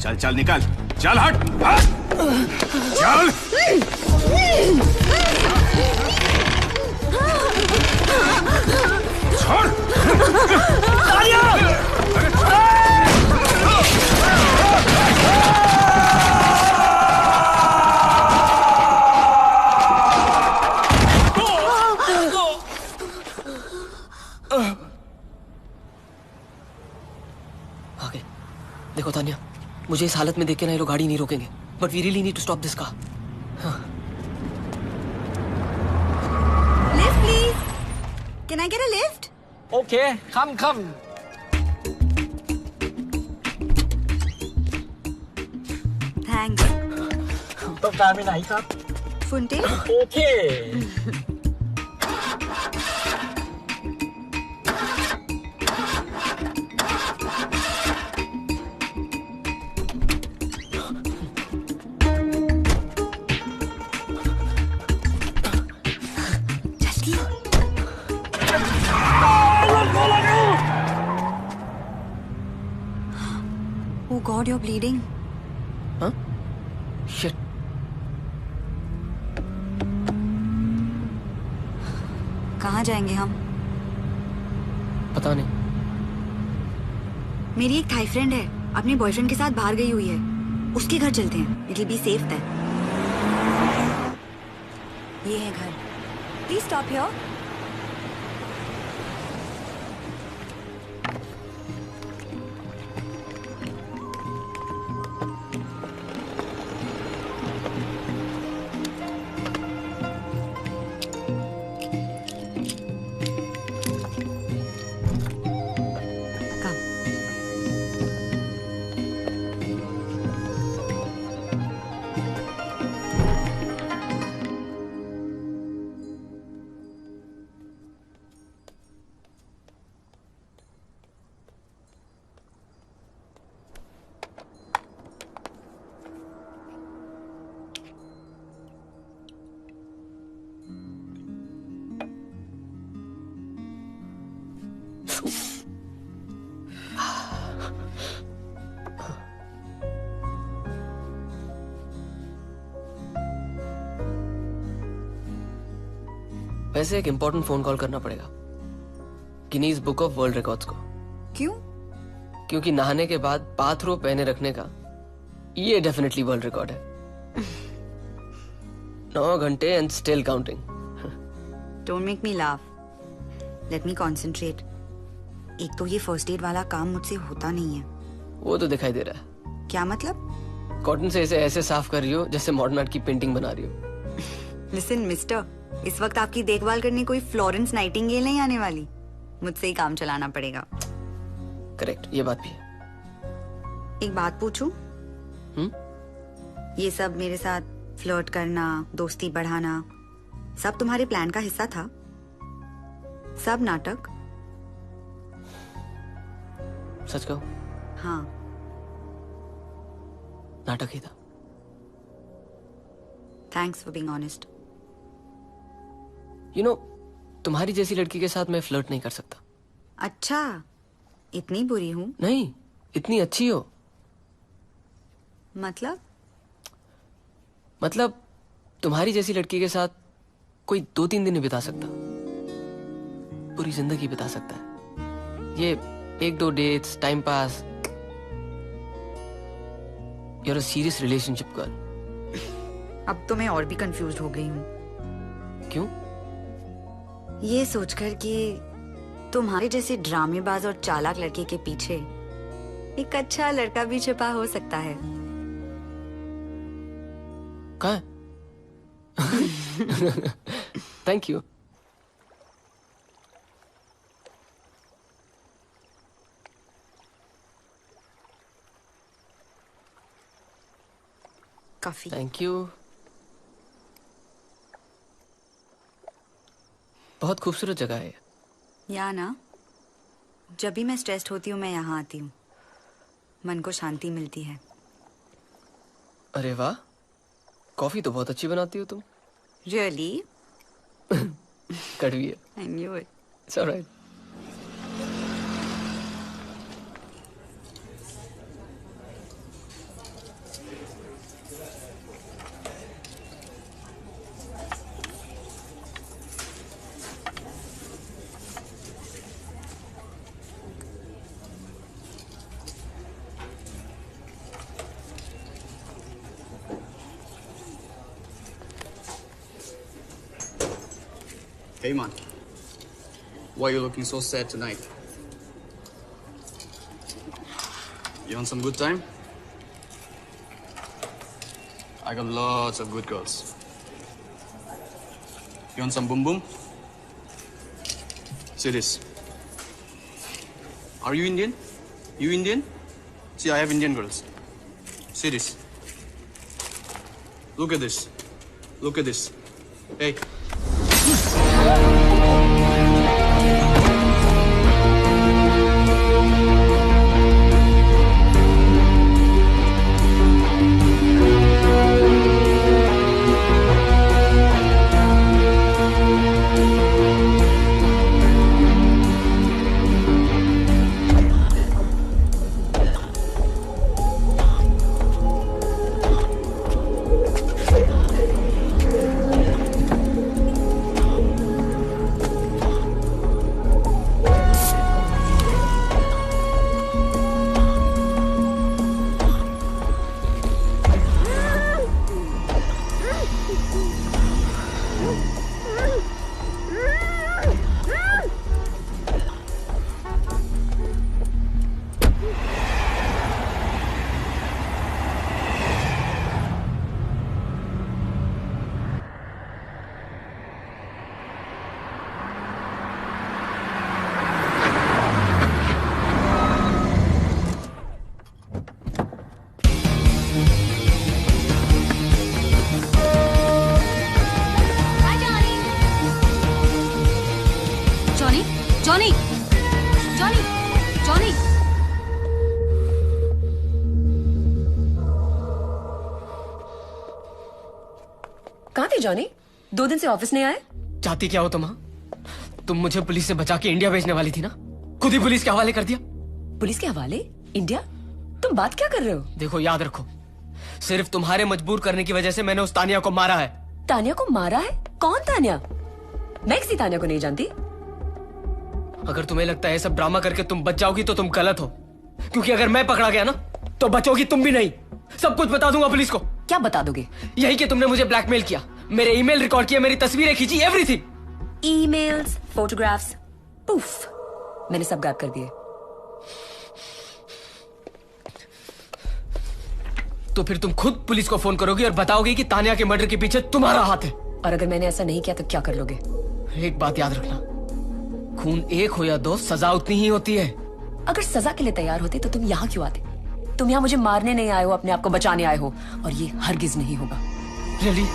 चल चल निकल, चल हट, चल। छोड़। देखो तानिया, मुझे इस हालत में देख के ना ये लोग गाड़ी नहीं रोकेंगे, but we really need to stop this car. Lift please, can I get a lift? Okay, come. Thanks. ต้องการไปไหนครับ ฟุนเต้ โอเค Oh God, you're bleeding. Huh? Shit. कहाँ जाएंगे हम? पता नहीं। मेरी एक थाई फ्रेंड है, अपने बॉयफ्रेंड के साथ बाहर गई हुई है। उसके घर चलते हैं। It will be safe there. ये है घर। Please stop here. वैसे एक इंपॉर्टेंट फोन कॉल करना पड़ेगा Guinness book of world records को। क्यों? क्योंकि नहाने के बाद बाथरोब पहने रखने का ये डेफिनेटली वर्ल्ड रिकॉर्ड है। 9 घंटे and still counting. Don't make me laugh. Let me concentrate. एक तो ये फर्स्ट एड वाला काम मुझसे होता नहीं है। वो तो दिखाई दे रहा है। क्या मतलब? कॉटन से इसे ऐसे साफ कर रही हो जैसे मॉडर्न आर्ट की पेंटिंग बना रही हो। लिसन मिस्टर, इस वक्त आपकी देखभाल करने कोई फ्लोरेंस नाइटिंगेल नहीं आने वाली। मुझसे ही काम चलाना पड़ेगा। करेक्ट, ये बात भी है। एक बात पूछूं? ये सब मेरे साथ फ्लर्ट करना, दोस्ती बढ़ाना, सब तुम्हारे प्लान का हिस्सा था? सब नाटक? सच कहो? हाँ, नाटक ही था। Thanks for being honest. You know, तुम्हारी जैसी लड़की के साथ मैं फ्लर्ट नहीं कर सकता। अच्छा, इतनी बुरी हूँ? नहीं, इतनी अच्छी हो। मतलब तुम्हारी जैसी लड़की के साथ कोई 2-3 दिन नहीं बिता सकता, पूरी जिंदगी बिता सकता है। ये 1-2 dates, time pass. You are a serious relationship girl. अब तो मैं और भी कंफ्यूज हो गई हूँ। क्यों? ये सोचकर कि तुम्हारे जैसे ड्रामेबाज और चालाक लड़के के पीछे एक अच्छा लड़का भी छुपा हो सकता है। कहाँ? Thank you. Coffee. Thank you. बहुत खूबसूरत जगह है। या ना, जब भी मैं स्ट्रेस्ड होती हूँ मैं यहाँ आती हूँ, मन को शांति मिलती है। अरे वाह, कॉफी तो बहुत अच्छी बनाती हो तुम। रियली? कड़वी है। I knew it. It's alright. Hey man, why are you looking so sad tonight? You want some good time? I got lots of good girls. You want some boom boom? See this. Are you Indian? You Indian? See, I have Indian girls. See this. Look at this. Look at this. Hey. कहाँ थे Johnny? 2 दिन से office नहीं आए? चाहती क्या हो तुम? तुम मुझे पुलिस से बचा के इंडिया भेजने वाली थी ना, खुद ही पुलिस के हवाले कर दिया। पुलिस के हवाले? इंडिया? तुम बात क्या कर रहे हो? देखो याद रखो, सिर्फ तुम्हारे मजबूर करने की वजह से मैंने उस तानिया को मारा है। तानिया को मारा है? कौन तानिया? मैं किसी तानिया को नहीं जानती। अगर तुम्हें लगता है सब ड्रामा करके तुम बच जाओगी तो तुम गलत हो, क्योंकि अगर मैं पकड़ा गया ना तो बचोगी तुम भी नहीं। सब कुछ बता दूंगा पुलिस को। क्या बता दोगे? यही कि तुमने मुझे ब्लैकमेल किया, मेरे ईमेल रिकॉर्ड किए, मेरी तस्वीरें खींची, एवरीथिंग। ईमेल्स, फोटोग्राफ्स, पूफ, मैंने सब गायब कर दिए। तो फिर तुम खुद पुलिस को फोन करोगी और बताओगी कि तानिया के मर्डर के पीछे तुम्हारा हाथ है। और अगर मैंने ऐसा नहीं किया तो क्या कर लोगे? एक बात याद रखना, खून एक हो या 2, सजा उतनी ही होती है। अगर सजा के लिए तैयार होते तो तुम यहाँ क्यों आते? तुम यहाँ मुझे मारने नहीं आए हो, अपने आप को बचाने आए हो, और ये हरगिज नहीं होगा। Really?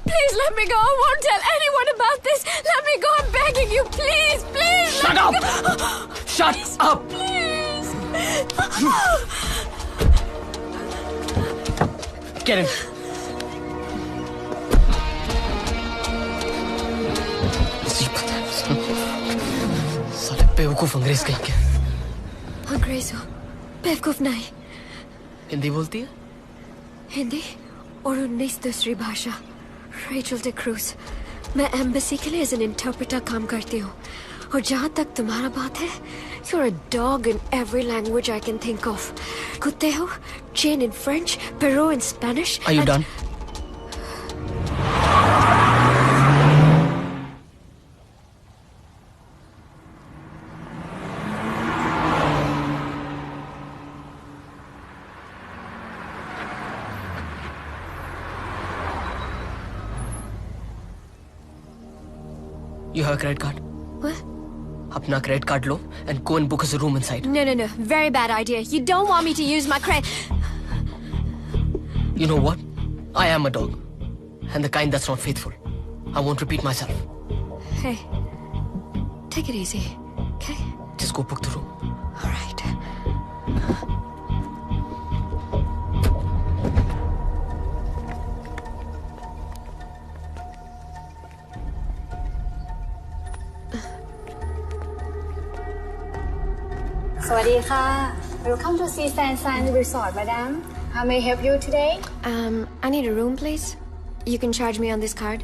Please let me go. I won't tell anyone about this. Let me go. I'm begging you. Please, please. Shut up! Shut up! Please. Get in. साले बेवकूफ अंग्रेज कहीं के। अंग्रेज हो, बेवकूफ नहीं। हिंदी बोलती है? हिंदी और 19 दूसरी भाषा। Rachel day cruise. मैं एम्बेसी के लिए एज एन इंटरप्रेटर काम करती हूँ। और जहाँ तक तुम्हारा बात है, you're a dog in every language I can think of. कुत्ते हो, Jane in French, Perrault in Spanish. Are you done? You have a credit card? What? अपना credit card low and go and book us a room inside. No. Very bad idea. You don't want me to use my credit. You know what? I am a dog. And the kind that's not faithful. I won't repeat myself. Hey, take it easy, okay? Just go book the room. All right. Welcome to Sea Sand Resort, madam. How may I help you today? I need a room, please. You can charge me on this card.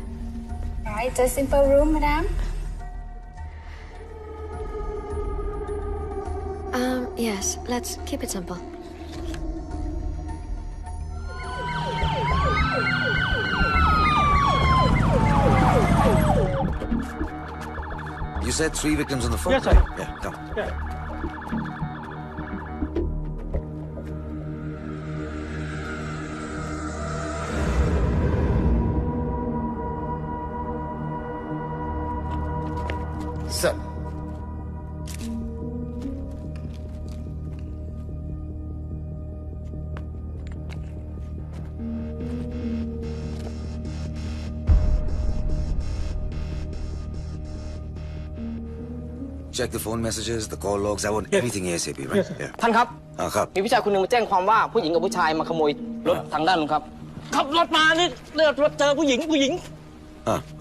Alright, it's a simple room, madam. Yes, let's keep it simple. You said 3 victims on the phone? Yes, sir. right? Yeah, come. Yeah. Sir. Check the phone messages, the call logs. I want everything ASAP, right? Yes, sir. Yeah. ท่านครับ ครับ มีผู้ชายคนหนึ่งมาแจ้งความว่าผู้หญิงกับผู้ชายมาขโมยรถทางด้านนู้นครับขับรถมานี่เลือดรถเจอผู้หญิง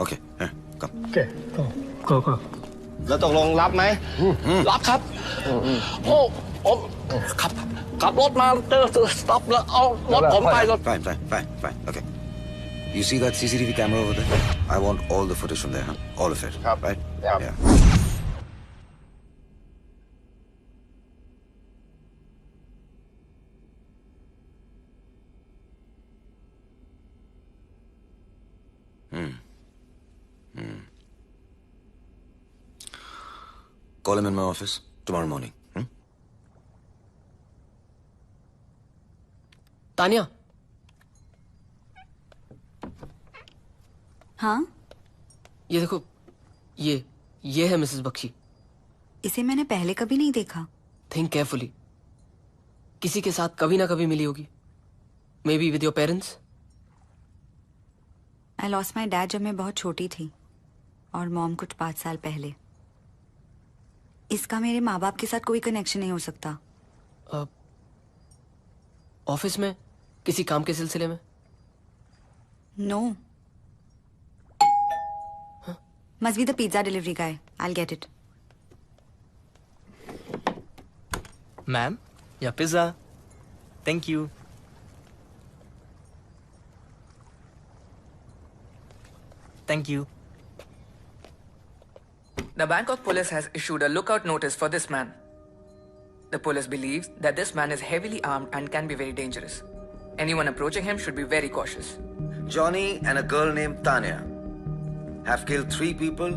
Okay. Yeah, come. Okay, go. แล้วตกลงรับไหม รับครับโอ้ขับรถมาเจอสต็อปแล้วเอารถผมไปรถ Fine. Okay. You see that CCTV camera over there? I want all the footage from there, huh? All of it. Right? Yeah. Call him in my office tomorrow morning. Tania. हाँ? ये देखो, ये है Mrs Bakshi. इसे मैंने पहले कभी नहीं देखा। Think carefully. किसी के साथ कभी ना कभी मिली होगी। Maybe with your parents. I lost my dad जब मैं बहुत छोटी थी और मॉम कुछ 5 साल पहले। इसका मेरे माँ बाप के साथ कोई कनेक्शन नहीं हो सकता। ऑफिस में किसी काम के सिलसिले में? No. Must be the pizza delivery guy. I'll get it. Ma'am, your pizza. Thank you. Thank you. The Bangkok police has issued a lookout notice for this man. The police believes that this man is heavily armed and can be very dangerous. Anyone approaching him should be very cautious. Johnny and a girl named Tanya have killed 3 people,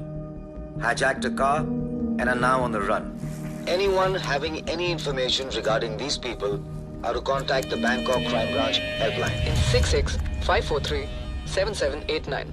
hijacked a car, and are now on the run. Anyone having any information regarding these people are to contact the Bangkok Crime Branch helpline. 66-543-7789.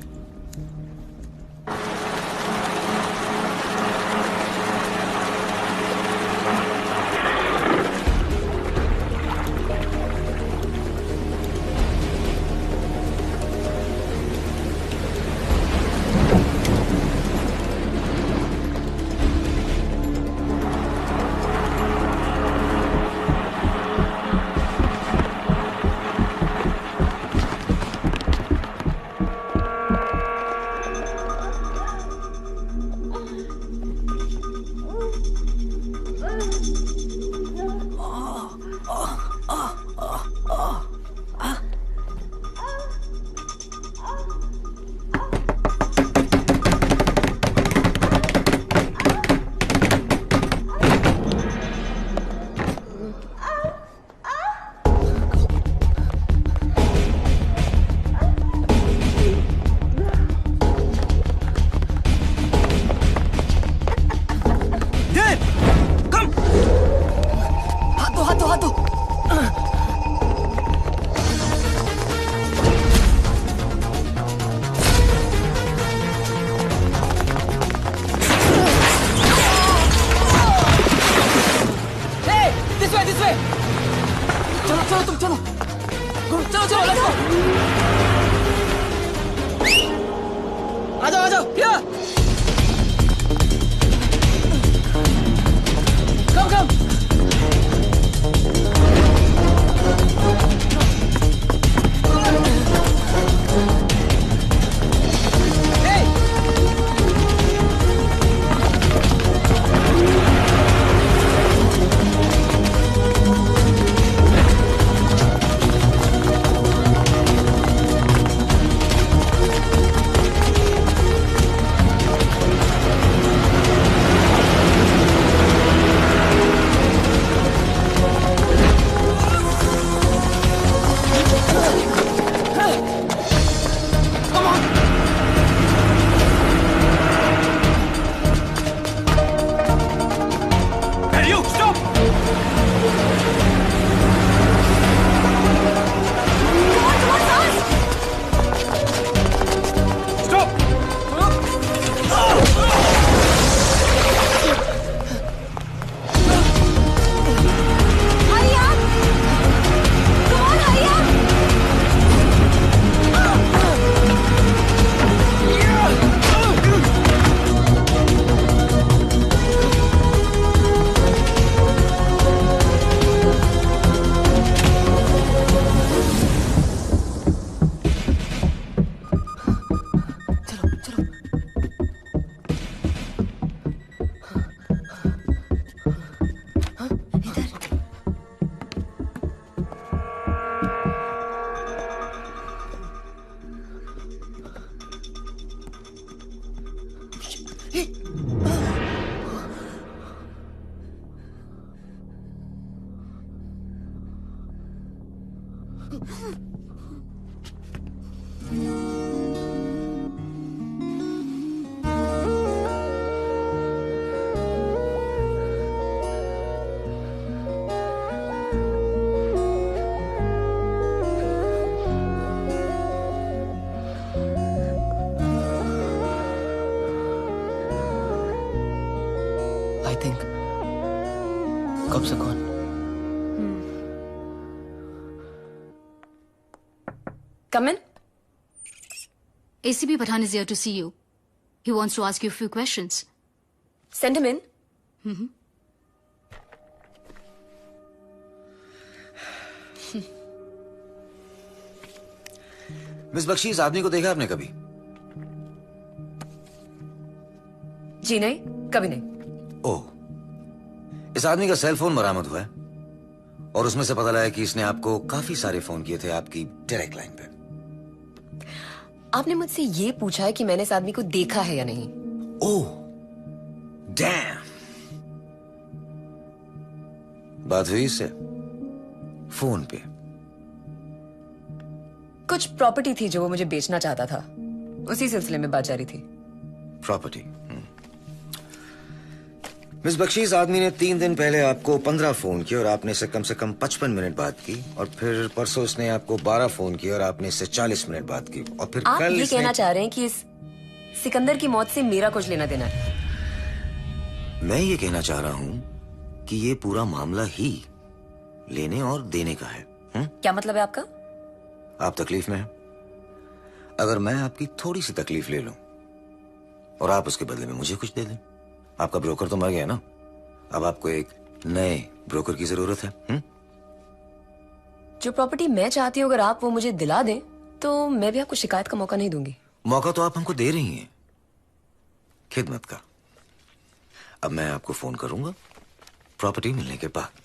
I think कब से कौन? Come in. ACP Pathan is here to see you. He wants to ask you a few questions. Send him in. Mm-hmm. Miss Bakshi, इस आदमी को देखा आपने कभी? जी नहीं, कभी नहीं। ओह, इस आदमी का सेल फोन बरामद हुआ है और उसमें से पता लगा कि इसने आपको काफी सारे फोन किए थे आपकी डायरेक्ट लाइन पे। आपने मुझसे ये पूछा है कि मैंने इस आदमी को देखा है या नहीं। ओह, डैम। बात हुई इससे फोन पे? कुछ प्रॉपर्टी थी जो वो मुझे बेचना चाहता था, उसी सिलसिले में बात जारी थी। प्रॉपर्टी। मिस बख्शी, इस आदमी ने 3 दिन पहले आपको 15 फोन किए और आपने इससे कम 55 मिनट बात की, और फिर परसों इसने आपको 12 फोन किए और आपने इससे 40 मिनट बात की, और फिर आप कल ये कहना चाह रहे हैं कि इस सिकंदर की मौत से मेरा कुछ लेना देना है? मैं ये कहना चाह रहा हूं कि ये पूरा मामला ही लेने और देने का है। क्या मतलब है आपका? आप तकलीफ में हैं। अगर मैं आपकी थोड़ी सी तकलीफ ले लूं और आप उसके बदले में मुझे कुछ दे दें, आपका ब्रोकर तो मर गया ना, अब आपको एक नए ब्रोकर की जरूरत है। जो प्रॉपर्टी मैं चाहती हूँ अगर आप वो मुझे दिला दें तो मैं भी आपको शिकायत का मौका नहीं दूंगी। मौका तो आप हमको दे रही हैं, खिदमत का। अब मैं आपको फोन करूंगा प्रॉपर्टी मिलने के बाद।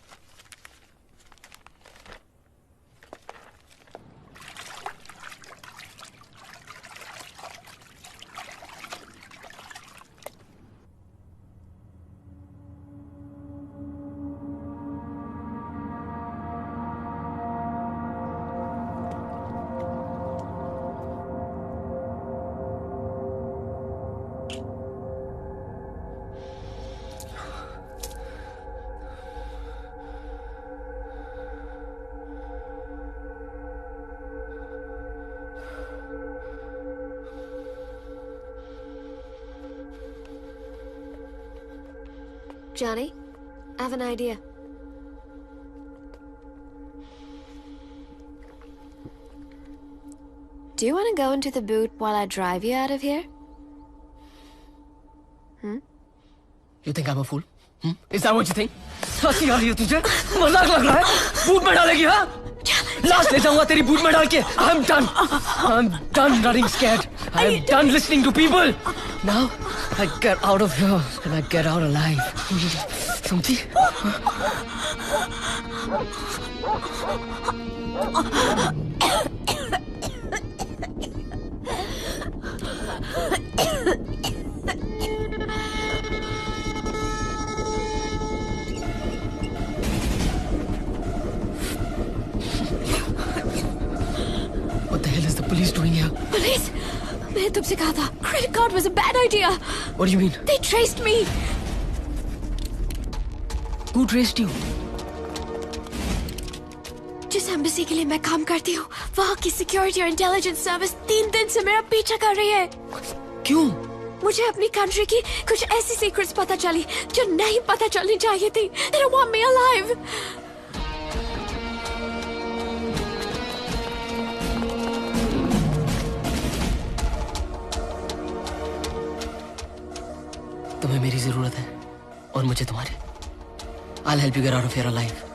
Johnny, I have an idea. Do you want to go into the boot while I drive you out of here? You think I'm a fool? Is that what you think? हंसी आ रही है तुझे? मजाक लग रहा है? बूट में डालेगी हाँ? लास्ट ले जाऊंगा तेरी बूट में डाल के। I'm done running scared. I'm done listening to people. Now I get out of here and I get out alive. समझी? What the hell is the police doing here? Police? मैंने तुमसे कहा था, credit card was a bad idea. What do you mean? They traced me. Who traced you? जिस embassy के लिए मैं काम करती हूँ, वहाँ की सिक्योरिटी और इंटेलिजेंस सर्विस 3 दिन से मेरा पीछा कर रही है। क्यों? मुझे अपनी कंट्री की कुछ ऐसी सीक्रेट्स पता चली जो नहीं पता चलनी चाहिए थी। They don't want me alive. तुम्हें मेरी जरूरत है और मुझे तुम्हारी। I'll help you get out of here alive.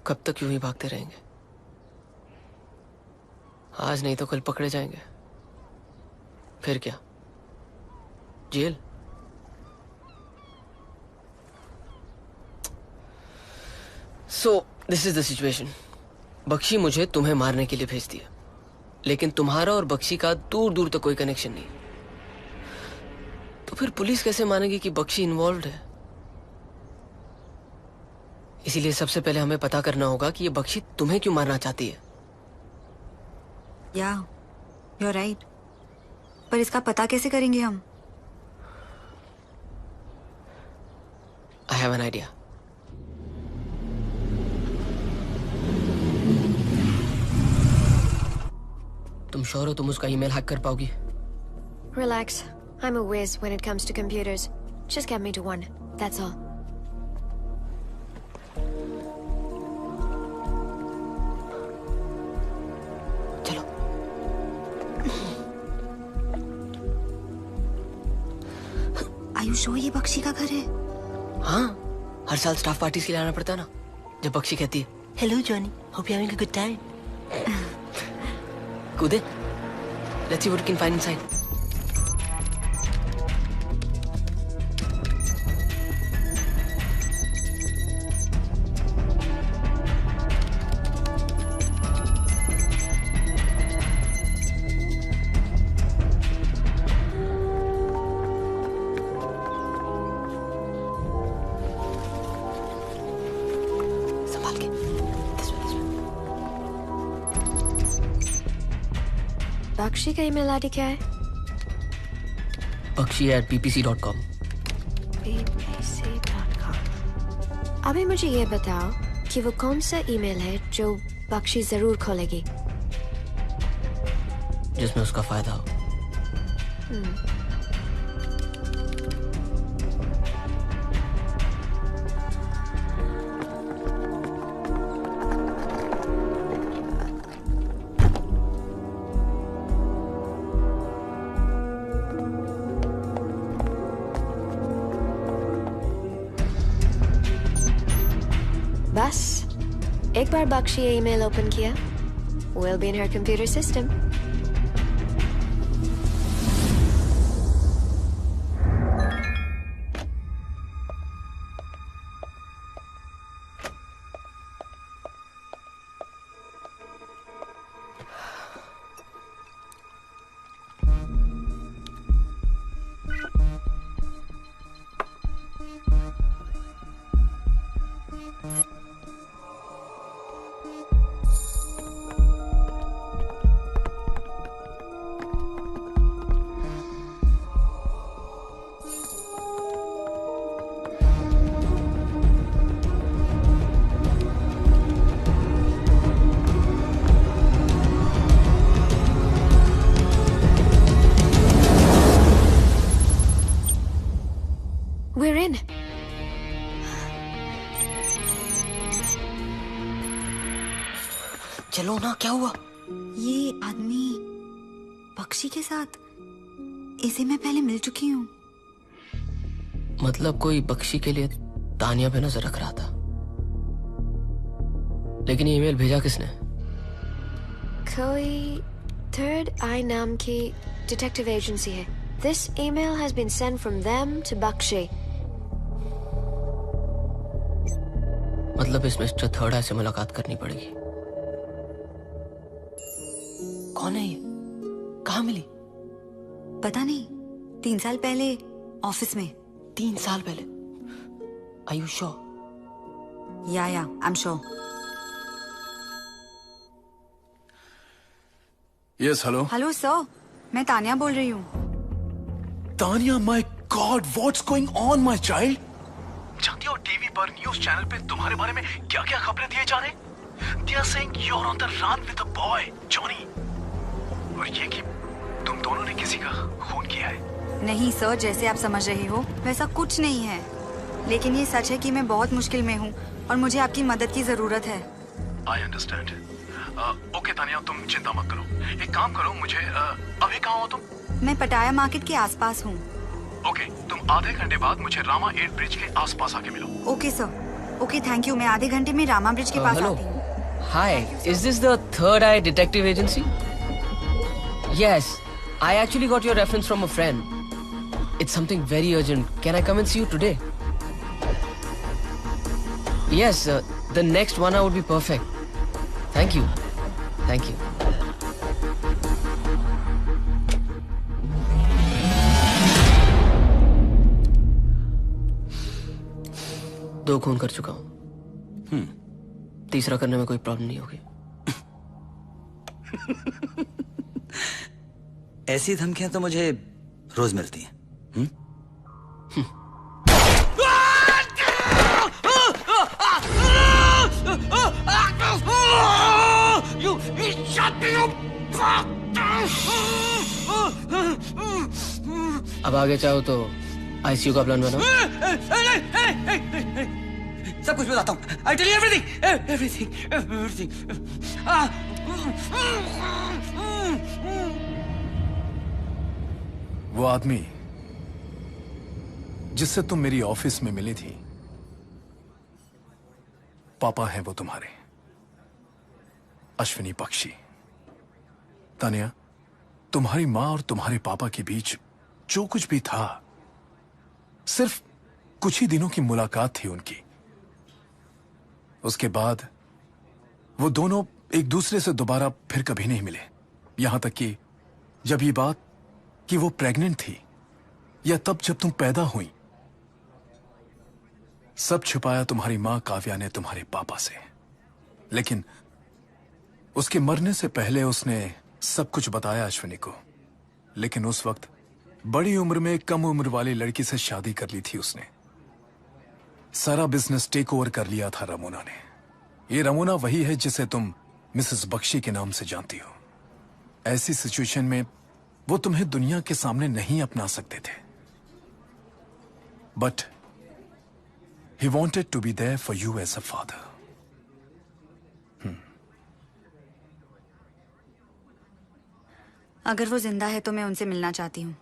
कब तक यूं ही भागते रहेंगे? आज नहीं तो कल पकड़े जाएंगे, फिर क्या, जेल? So this is the situation. Bakshi मुझे तुम्हें मारने के लिए भेजती है, लेकिन तुम्हारा और बख्शी का दूर दूर तक कोई कनेक्शन नहीं। तो फिर पुलिस कैसे मानेगी कि बख्शी इन्वॉल्व्ड है? इसीलिए सबसे पहले हमें पता करना होगा कि ये बख्शी तुम्हें क्यों मारना चाहती है। या यू आर राइट, पर इसका पता कैसे करेंगे हम? I have an idea. तुम श्योर हो तुम उसका ईमेल हैक कर पाओगी? Relax. I'm a whiz when it comes to computers. Just get me to one. That's all. Are you sure ये बख्शी का घर है? हाँ, हर साल स्टाफ पार्टीज के लिए आना पड़ता है ना, जब बख्शी कहती है hello Johnny, hope you having a good time. कूदे, let's see what we can find inside. Bakshi का ईमेल आईडी क्या है? bakshi@ppc.com। ppc.com। अभी मुझे ये बताओ कि वो कौन सा ईमेल है जो बख्शी जरूर खोलेगी? जिसमें उसका फायदा हो। बस एक बार बख्शी ये ईमेल ओपन किया, we'll be in her computer system. We're in. चलो ना, क्या हुआ? ये आदमी बख्शी के साथ, इसे मैं पहले मिल चुकी हूँ। मतलब कोई बख्शी के लिए तानिया पे नजर रख रहा था, लेकिन ये ईमेल भेजा किसने? कोई थर्ड आई नाम की डिटेक्टिव एजेंसी है। This email has been sent from them to Bakshi. मतलब इस मिस्टर थर्ड आई से मुलाकात करनी पड़ेगी। कौन है ये? कहाँ मिली? पता नहीं, 3 साल पहले ऑफिस में। 3 साल पहले? Are you sure? Yeah, I'm sure. Yes, hello. Hello sir, मैं तानिया बोल रही हूँ। Tania, my God, what's going on, my child? जानती हो टीवी पर न्यूज चैनल पे तुम्हारे बारे में क्या क्या खबरें दिए जा रहे? They are saying you're on the run with a boy, Johnny. और ये कि तुम दोनों ने किसी का खून किया है। नहीं सर, जैसे आप समझ रहे हो वैसा कुछ नहीं है, लेकिन ये सच है कि मैं बहुत मुश्किल में हूँ और मुझे आपकी मदद की जरूरत है। I understand. ओके तानिया, तुम चिंता मत करो। एक काम करो, मुझे अभी कहाँ हो तुम? मैं पटाया मार्केट के आसपास हूँ। ओके, तुम आधे घंटे बाद मुझे रामा 8 ब्रिज के आसपास आके मिलो। Okay sir. Okay thank you, मैं आधे घंटे में रामा ब्रिज के पास आती हूँ। Hi, is this the Third Eye Detective Agency? Yes, I actually got your reference from a friend. It's something very urgent. Can I come and see you today? Yes, the next 1 hour would be perfect. Thank you. Thank you. दो खून कर चुका हूँ। तीसरा करने में कोई problem नहीं होगी। ऐसी धमकियां तो मुझे रोज मिलती हैं। अब आगे चाहो तो आईसीयू का प्लान बनाओ। सब कुछ बताता हूँ। I tell you everything. वो आदमी जिससे तुम मेरी ऑफिस में मिली थी, पापा हैं वो तुम्हारे, अश्विनी बख्शी। तानिया, तुम्हारी माँ और तुम्हारे पापा के बीच जो कुछ भी था, सिर्फ कुछ ही दिनों की मुलाकात थी उनकी। उसके बाद वो दोनों एक दूसरे से दोबारा फिर कभी नहीं मिले। यहां तक कि जब ये बात कि वो प्रेग्नेंट थी, या तब जब तुम पैदा हुई, सब छुपाया तुम्हारी मां काव्या ने तुम्हारे पापा से। लेकिन उसके मरने से पहले उसने सब कुछ बताया अश्विनी को। लेकिन उस वक्त बड़ी उम्र में कम उम्र वाली लड़की से शादी कर ली थी उसने। सारा बिजनेस टेक ओवर कर लिया था रमोना ने। ये रमोना वही है जिसे तुम मिसेस बख्शी के नाम से जानती हो। ऐसी सिचुएशन में वो तुम्हें दुनिया के सामने नहीं अपना सकते थे, but he wanted to be there for you as a father. अगर वो जिंदा है तो मैं उनसे मिलना चाहती हूँ।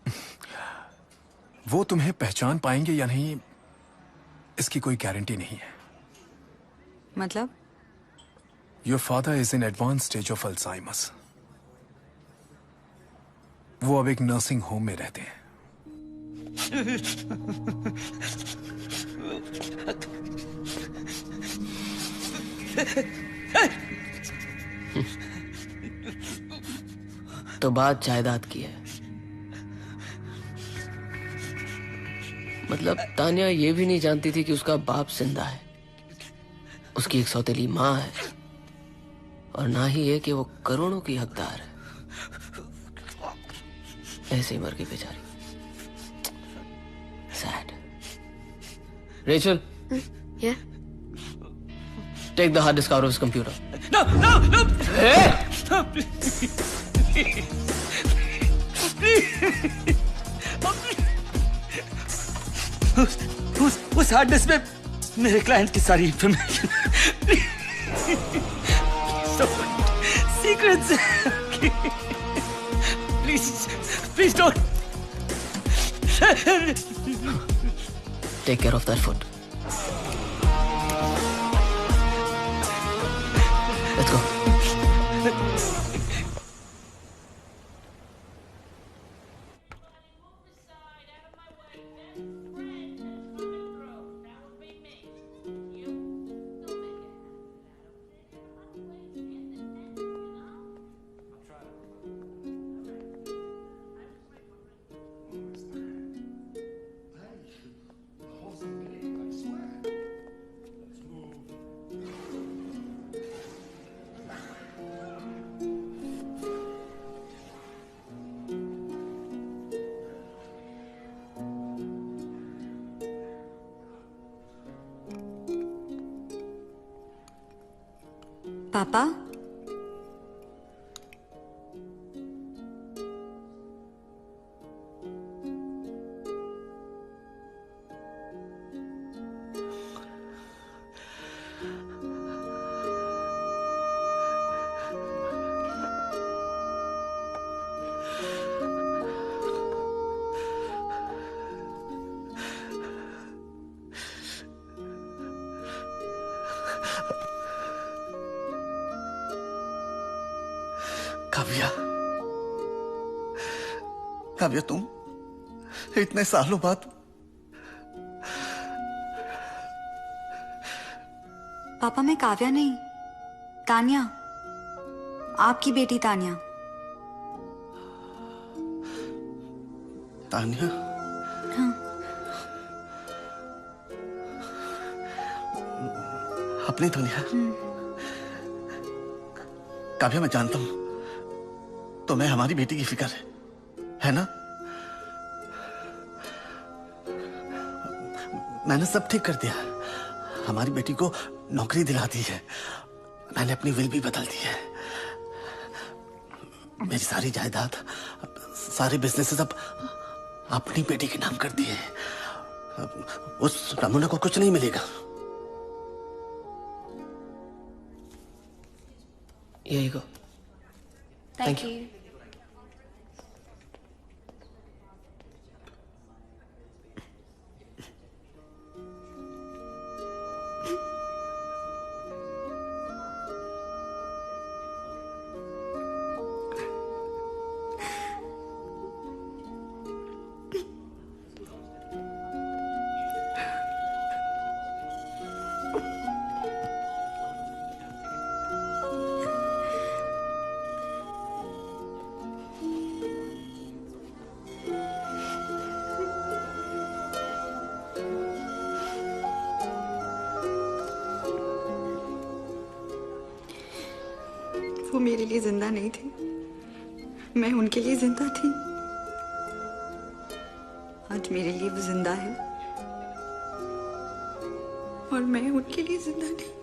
वो तुम्हें पहचान पाएंगे या नहीं, इसकी कोई गारंटी नहीं है। मतलब? Your father is in advance stage of Alzheimer's. वो अब एक नर्सिंग होम में रहते हैं। तो बात जायदाद की है। मतलब तानिया ये भी नहीं जानती थी कि उसका बाप जिंदा है, उसकी एक सौतेली माँ है, और ना ही ये कि वो करोड़ों की हकदार है। ऐसे ही मर गई बेचारी। Sad. Rachel, Yeah? take the hard disk out of his computer. No! Hey! उस हार्ड डिस्क में मेरे क्लाइंट की सारी information, secrets. Please don't. Take care of that foot. Let's go. पापा, काव्या, काव्या तुम इतने सालों बाद। पापा मैं काव्या नहीं, तानिया, आपकी बेटी तानिया। तानिया? हाँ। अपनी तानिया? काव्या मैं जानता हूं तुम्हें हमारी बेटी की फिक्र है ना? मैंने सब ठीक कर दिया, हमारी बेटी को नौकरी दिला दी है, मैंने अपनी विल भी बदल दी है, मेरी सारी जायदाद, सारे बिजनेसेस अब अपनी बेटी के नाम कर दिए। उस रमुना को कुछ नहीं मिलेगा। यही को। Thank you. वो मेरे लिए जिंदा नहीं थे, मैं उनके लिए जिंदा थी। आज मेरे लिए वो जिंदा है और मैं उनके लिए जिंदा नहीं।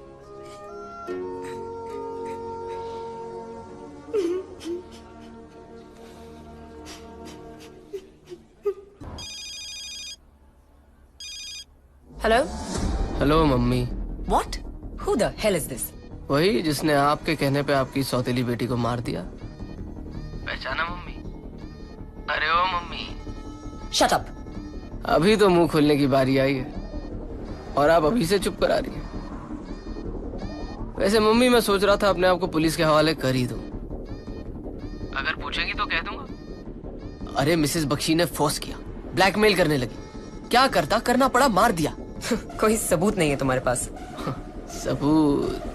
Hello. Hello mummy. What? Who the hell is this? वही जिसने आपके कहने पे आपकी सौतेली बेटी को मार दिया। पहचाना मम्मी? अरे ओ मम्मी। Shut up. अभी तो मुंह खोलने की बारी आई है और आप अभी से चुप करा रही हैं। वैसे मम्मी मैं सोच रहा था अपने आप को पुलिस के हवाले कर ही दूं। अगर पूछेंगी तो कह दूंगा अरे मिसेस बख्शी ने फोर्स किया, ब्लैकमेल करने लगी। क्या करता, करना पड़ा, मार दिया। कोई सबूत नहीं है तुम्हारे पास? सबूत?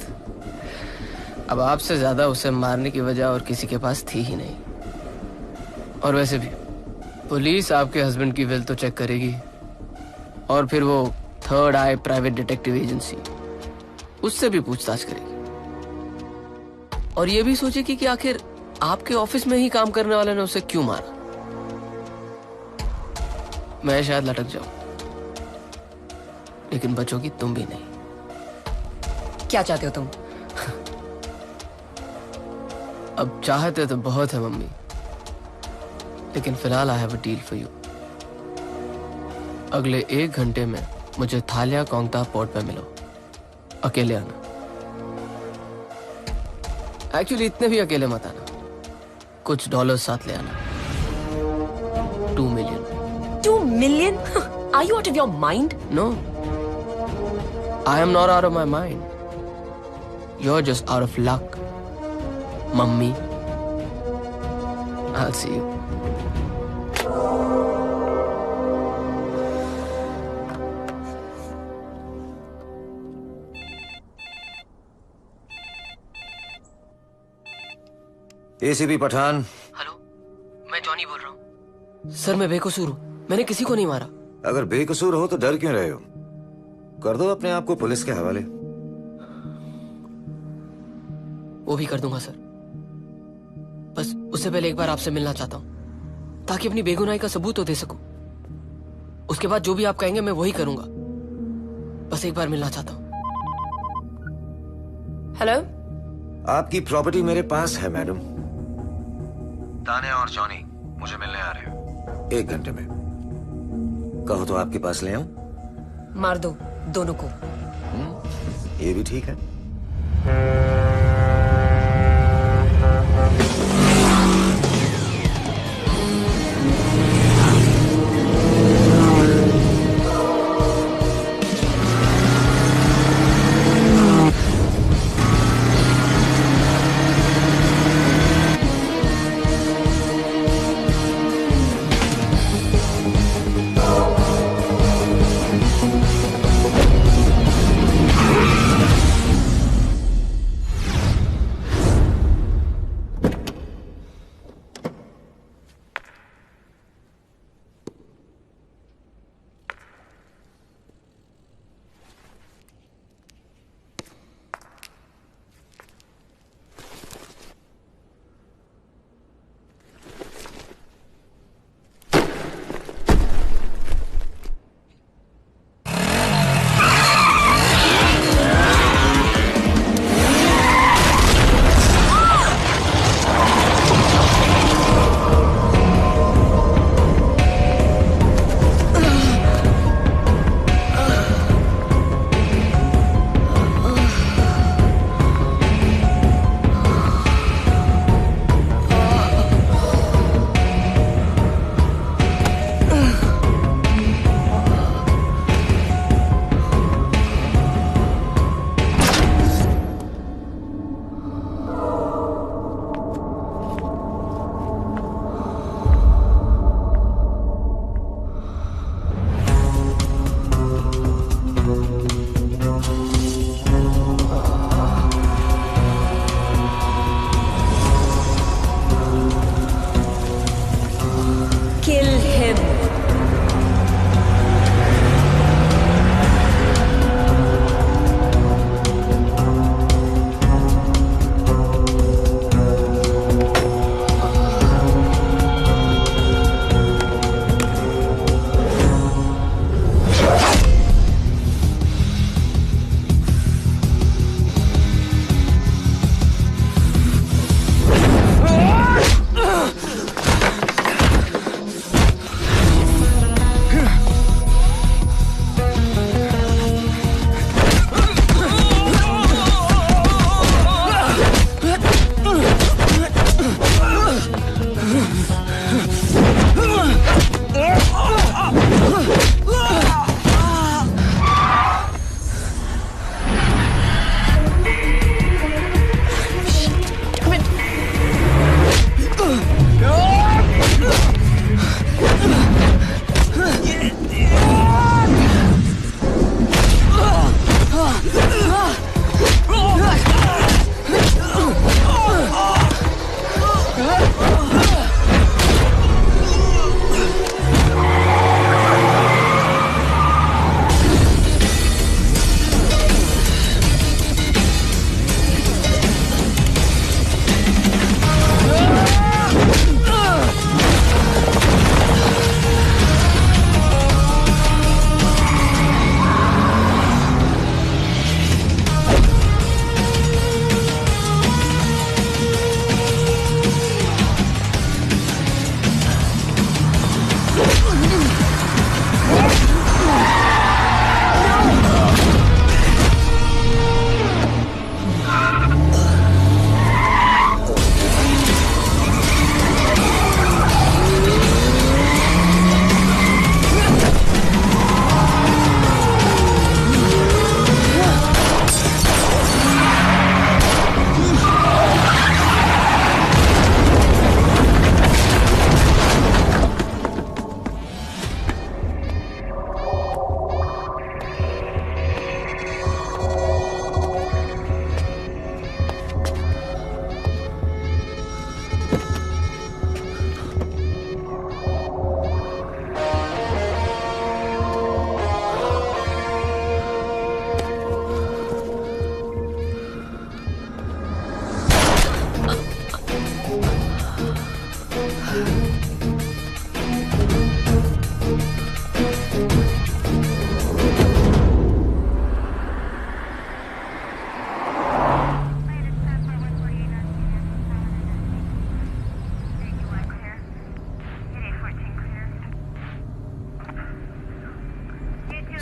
अब आपसे ज्यादा उसे मारने की वजह और किसी के पास थी ही नहीं। और वैसे भी पुलिस आपके हस्बैंड की विल तो चेक करेगी और फिर वो थर्ड आई प्राइवेट डिटेक्टिव एजेंसी, उससे भी पूछताछ करेगी और ये भी सोचेगी कि आखिर आपके ऑफिस में ही काम करने वाले ने उसे क्यों मारा। मैं शायद लटक जाऊं, लेकिन बचोगी तुम भी नहीं। क्या चाहते हो तुम? अब चाहते तो बहुत है मम्मी, लेकिन फिलहाल I have a deal for you. अगले 1 घंटे में मुझे थालिया कोंगता पोर्ट पे मिलो, अकेले आना। एक्चुअली इतने भी अकेले मत आना, कुछ डॉलर साथ ले आना। 2 million. 2 million? Are you out of your mind? No, I am not out of my mind. You're just out of luck, mummy. I'll see you. ACP Pathan. Hello, मैं जॉनी बोल रहा हूँ। सर मैं बेकसूर हूँ, मैंने किसी को नहीं मारा। अगर बेकसूर हो तो डर क्यों रहे हो? कर दो अपने आप को पुलिस के हवाले। वो भी कर दूंगा सर, बस उससे पहले एक बार आपसे मिलना चाहता हूँ ताकि अपनी बेगुनाही का सबूत तो दे सकूं। उसके बाद जो भी आप कहेंगे मैं वही करूंगा। बस एक बार मिलना चाहता हूँ। हेलो। आपकी प्रॉपर्टी मेरे पास है मैडम। तानिया और जॉनी मुझे मिलने आ रहे हो 1 घंटे में। कहो तो आपके पास ले आऊं? मार दो दोनों को। ये भी ठीक है।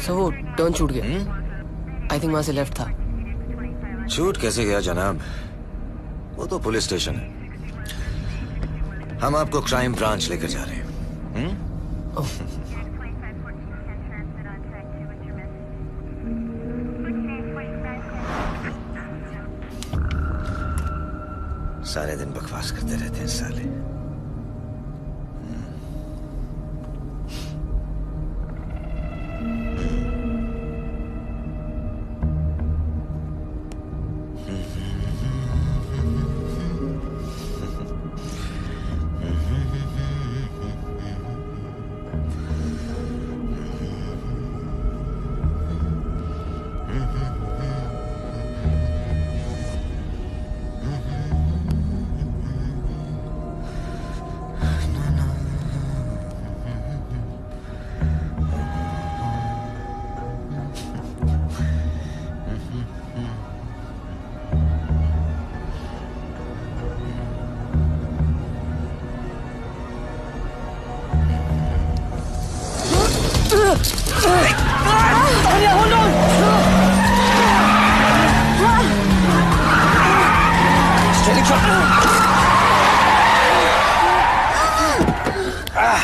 सर वो टर्न छूट गया। आई थिंक वहां से लेफ्ट था। छूट कैसे गया जनाब? वो तो पुलिस स्टेशन है। हम आपको क्राइम ब्रांच लेकर जा रहे हैं। सारे दिन बकवास करते रहते हैं साले।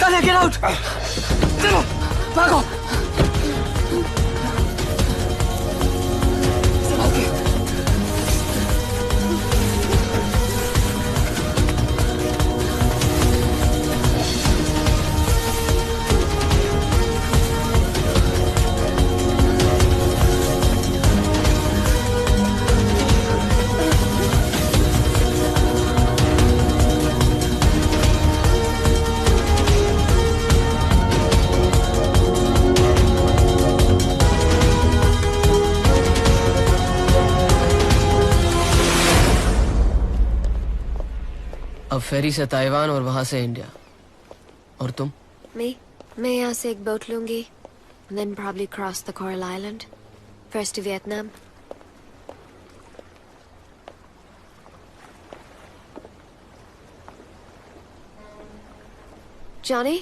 Talia, get out! चलो, भागो! अब फेरी से ताइवान और वहां से इंडिया। और तुम? मैं यहाँ से एक बोट लूंगी, then probably cross the Coral Island, first to Vietnam. Johnny?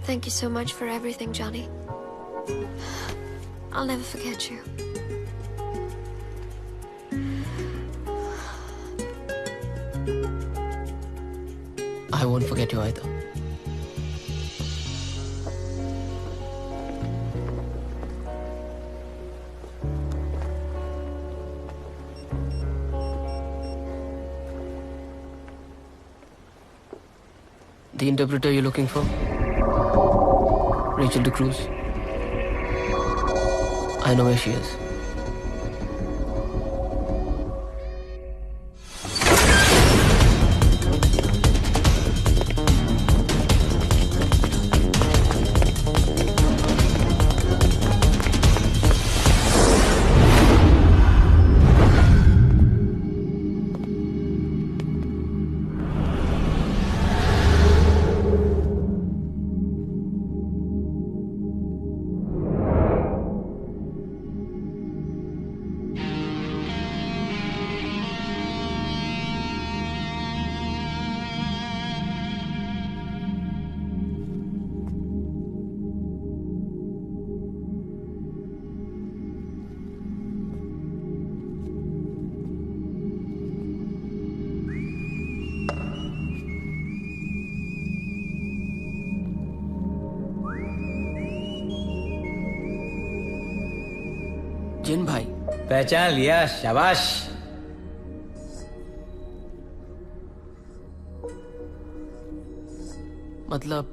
Thank you so much for everything, Johnny. I'll never forget you. I won't forget you either. The interpreter you're looking for? Rachel DeCruz. I know where she is. जिन भाई। पहचान लिया, शाबाश। मतलब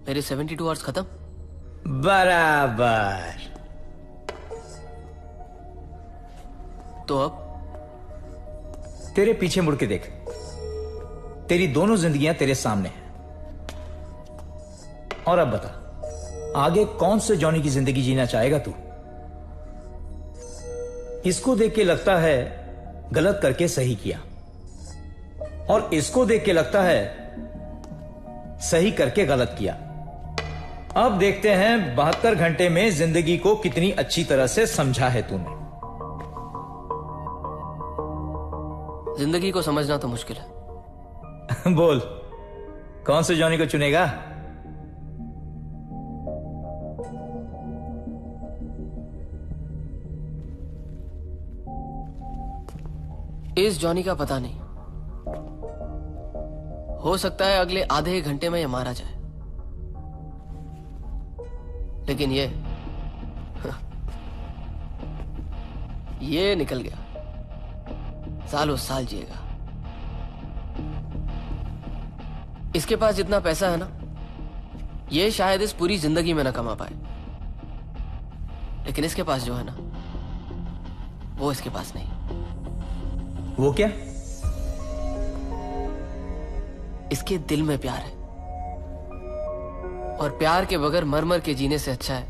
मेरे 72 hours खत्म? बराबर। तो अब तेरे पीछे मुड़ के देख, तेरी दोनों जिंदगियां तेरे सामने हैं। और अब बता, आगे कौन से जॉनी की जिंदगी जीना चाहेगा तू? इसको देख के लगता है गलत करके सही किया, और इसको देख के लगता है सही करके गलत किया। अब देखते हैं 72 घंटे में जिंदगी को कितनी अच्छी तरह से समझा है तूने। जिंदगी को समझना तो मुश्किल है। बोल, कौन से जॉनी को चुनेगा? इस जॉनी का पता नहीं, हो सकता है अगले आधे एक घंटे में ये मारा जाए, लेकिन ये निकल गया, सालों साल जिएगा। इसके पास जितना पैसा है ना, ये शायद इस पूरी जिंदगी में ना कमा पाए, लेकिन इसके पास जो है ना, वो इसके पास नहीं। वो क्या? इसके दिल में प्यार है, और प्यार के बगैर मर मर के जीने से अच्छा है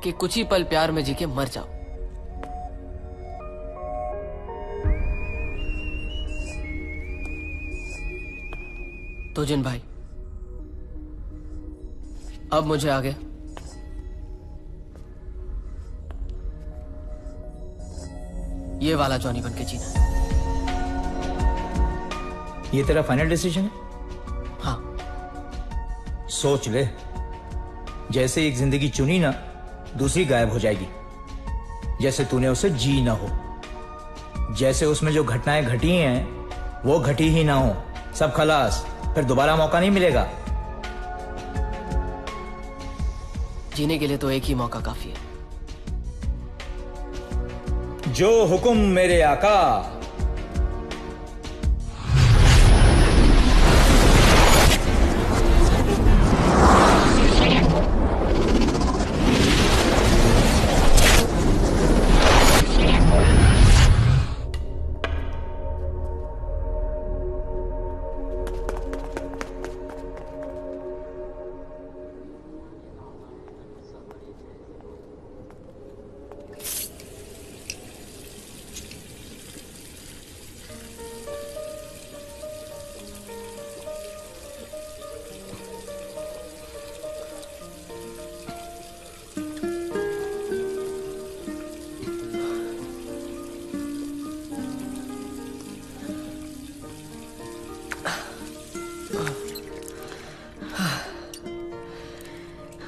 कि कुछ ही पल प्यार में जी के मर जाओ। तो जिन भाई, अब मुझे आगे ये वाला जॉनी बन के जीना है। ये तेरा फाइनल डिसीजन है? हाँ। सोच ले, जैसे एक जिंदगी चुनी ना, दूसरी गायब हो जाएगी। जैसे तूने उसे जी ना हो, जैसे उसमें जो घटनाएं घटी हैं वो घटी ही ना हो, सब खलास, फिर दोबारा मौका नहीं मिलेगा। जीने के लिए तो एक ही मौका काफी है। जो हुक्म मेरे आका।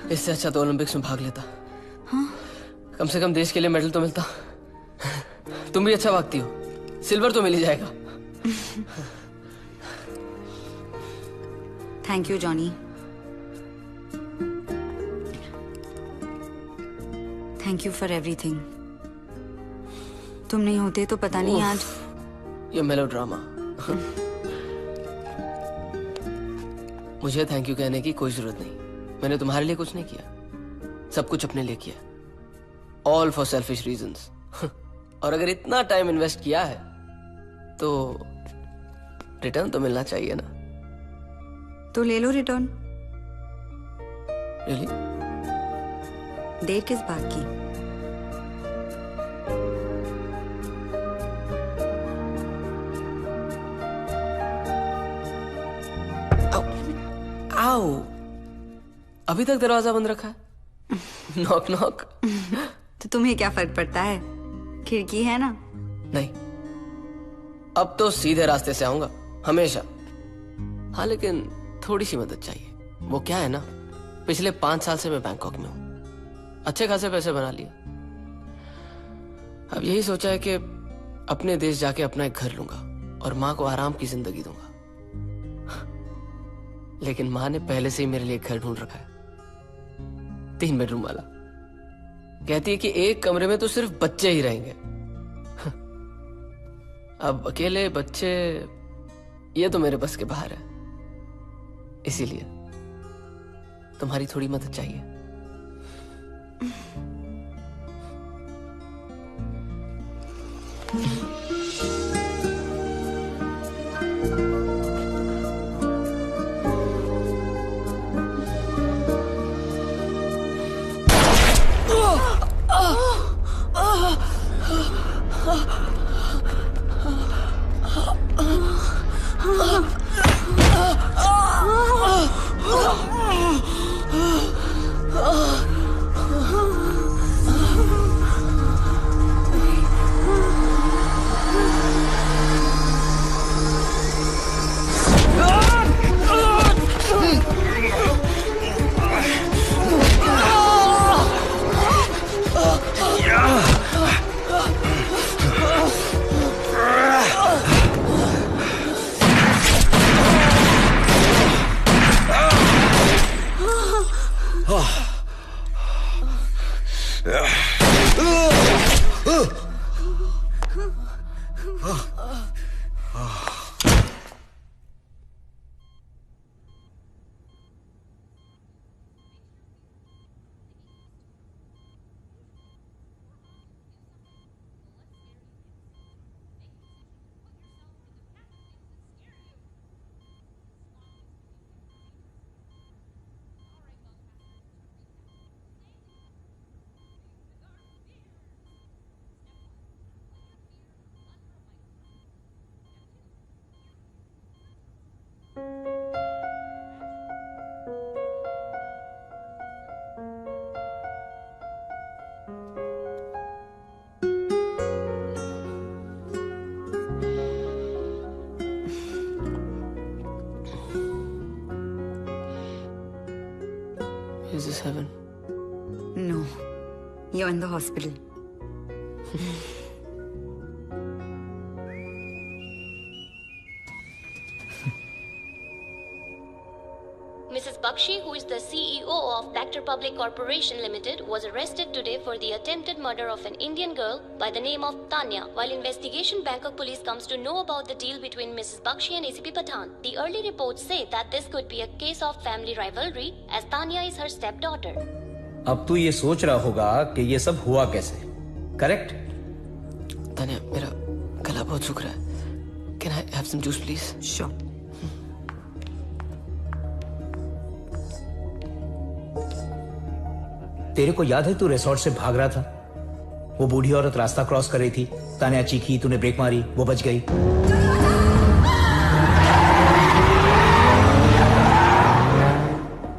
इससे अच्छा तो ओलंपिक्स में भाग लेता। हाँ? कम से कम देश के लिए मेडल तो मिलता। तुम भी अच्छा भागती हो, सिल्वर तो मिल ही जाएगा। Thank you Johnny, thank you for everything. तुम नहीं होते तो पता नहीं आज ये मेलोड्रामा। मुझे थैंक यू कहने की कोई जरूरत नहीं। मैंने तुम्हारे लिए कुछ नहीं किया, सब कुछ अपने लिए किया, ऑल फॉर सेल्फिश रीजंस। और अगर इतना टाइम इन्वेस्ट किया है तो रिटर्न तो मिलना चाहिए ना। तो ले लो रिटर्न। रियली? देर किस बात की? आओ, अभी तक दरवाजा बंद रखा है। Knock knock. तो तुम्हें क्या फर्क पड़ता है, खिड़की है ना। नहीं, अब तो सीधे रास्ते से आऊंगा हमेशा। हाँ, लेकिन थोड़ी सी मदद चाहिए। वो क्या है ना, पिछले 5 साल से मैं बैंकॉक में हूं, अच्छे खासे पैसे बना लिए। अब यही सोचा है कि अपने देश जाके अपना एक घर लूंगा और माँ को आराम की जिंदगी दूंगा। लेकिन माँ ने पहले से ही मेरे लिए एक घर ढूंढ रखा है, 3 बेडरूम वाला। कहती है कि एक कमरे में तो सिर्फ बच्चे ही रहेंगे। अब अकेले बच्चे, ये तो मेरे बस के बाहर है। इसीलिए तुम्हारी थोड़ी मदद चाहिए। Is this heaven? No. You're in the hospital. Mrs. Bakshi, who is the CEO of Bacter Public Corporation Limited, was arrested today for the attempted murder of an Indian girl by the name of Tanya. While investigation, Bangkok police comes to know about the deal between Mrs. Bakshi and ACP Pathan. The early reports say that this could be a case of family rivalry, as Tanya is her stepdaughter. अब तू ये सोच रहा होगा कि ये सब हुआ कैसे, करेक्ट? तान्या, मेरा गला बहुत सूख रहा है. Can I have some juice, please? Sure. तेरे को याद है तू रिसोर्ट से भाग रहा था? वो बूढ़ी औरत रास्ता क्रॉस कर रही थी, तान्या चीखी, तूने ब्रेक मारी, वो बच गई.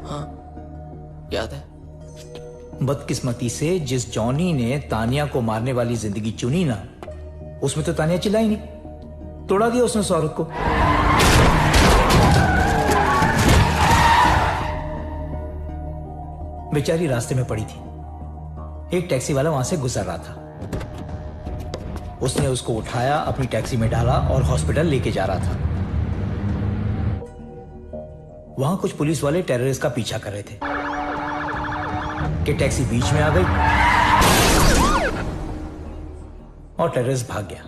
हाँ, याद है. बदकिस्मती से जिस जॉनी ने तान्या को मारने वाली जिंदगी चुनी ना, उसमें तो तान्या चिल्लाई नहीं, तोड़ा दिया उसने उस औरत को. बेचारी रास्ते में पड़ी थी. एक टैक्सी वाला वहां से गुजर रहा था. उसने उसको उठाया, अपनी टैक्सी में डाला और हॉस्पिटल लेके जा रहा था. वहां कुछ पुलिस वाले टेररिस्ट का पीछा कर रहे थे कि टैक्सी बीच में आ गई और टेररिस्ट भाग गया.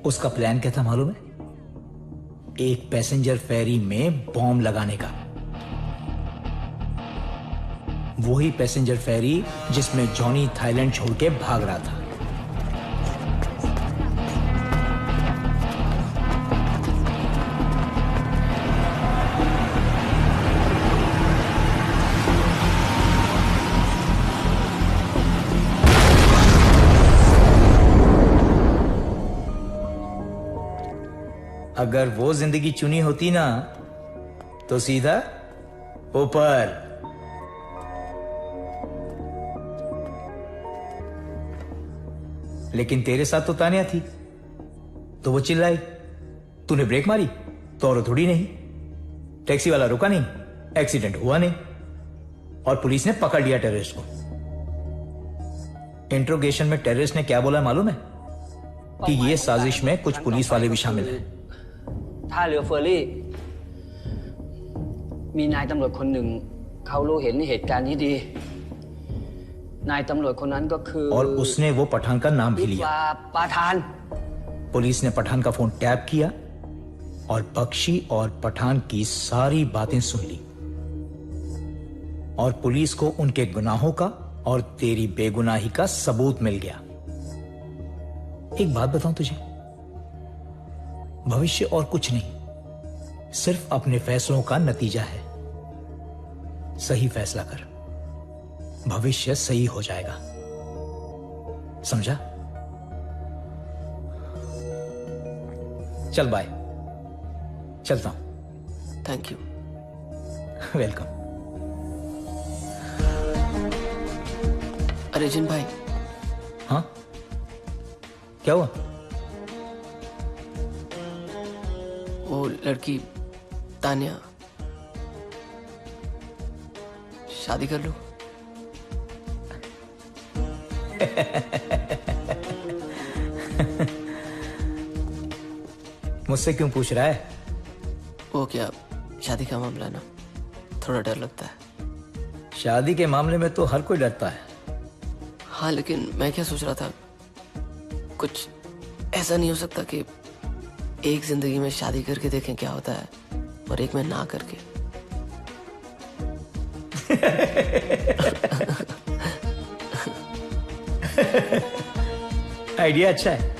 उसका प्लान क्या था मालूम है? एक पैसेंजर फेरी में बॉम्ब लगाने का. वही पैसेंजर फेरी जिसमें जॉनी थाईलैंड छोड़ के भाग रहा था. अगर वो जिंदगी चुनी होती ना, तो सीधा ऊपर. लेकिन तेरे साथ तो तान्या थी, तो वो चिल्लाई, तूने ब्रेक मारी तो और थोड़ी नहीं. टैक्सी वाला रुका नहीं, एक्सीडेंट हुआ नहीं, और पुलिस ने पकड़ लिया टेररिस्ट को. इंट्रोगेशन में टेररिस्ट ने क्या बोला मालूम है? कि ये साजिश में कुछ पुलिस वाले भी शामिल हैं. ท่าเรือเฟอร์รี่มีนายตำรวจคนหนึ่งเขารู้เห็นเหตุการณ์นี้ดีนายตำรวจคนนั้นก็คือ और उसने वो पठान का नाम भी लिया. ปาทาน पुलिस ने पठान का फोन टैप किया और बख्शी और पठान की सारी बातें सुन ली. और पुलिस को उनके गुनाहों का और तेरी बेगुनाही का सबूत मिल गया. एक बात बताऊं तुझे, भविष्य और कुछ नहीं, सिर्फ अपने फैसलों का नतीजा है. सही फैसला कर, भविष्य सही हो जाएगा. समझा? चल बाय, चलता हूं. Thank you. वेलकम. अरे जिन भाई. हाँ, क्या हुआ? वो लड़की तान्या, शादी कर लूं? मुझसे क्यों पूछ रहा है? वो क्या, शादी का मामला ना, थोड़ा डर लगता है. शादी के मामले में तो हर कोई डरता है. हाँ, लेकिन मैं क्या सोच रहा था, कुछ ऐसा नहीं हो सकता कि एक जिंदगी में शादी करके देखें क्या होता है और एक में ना करके? आइडिया अच्छा है।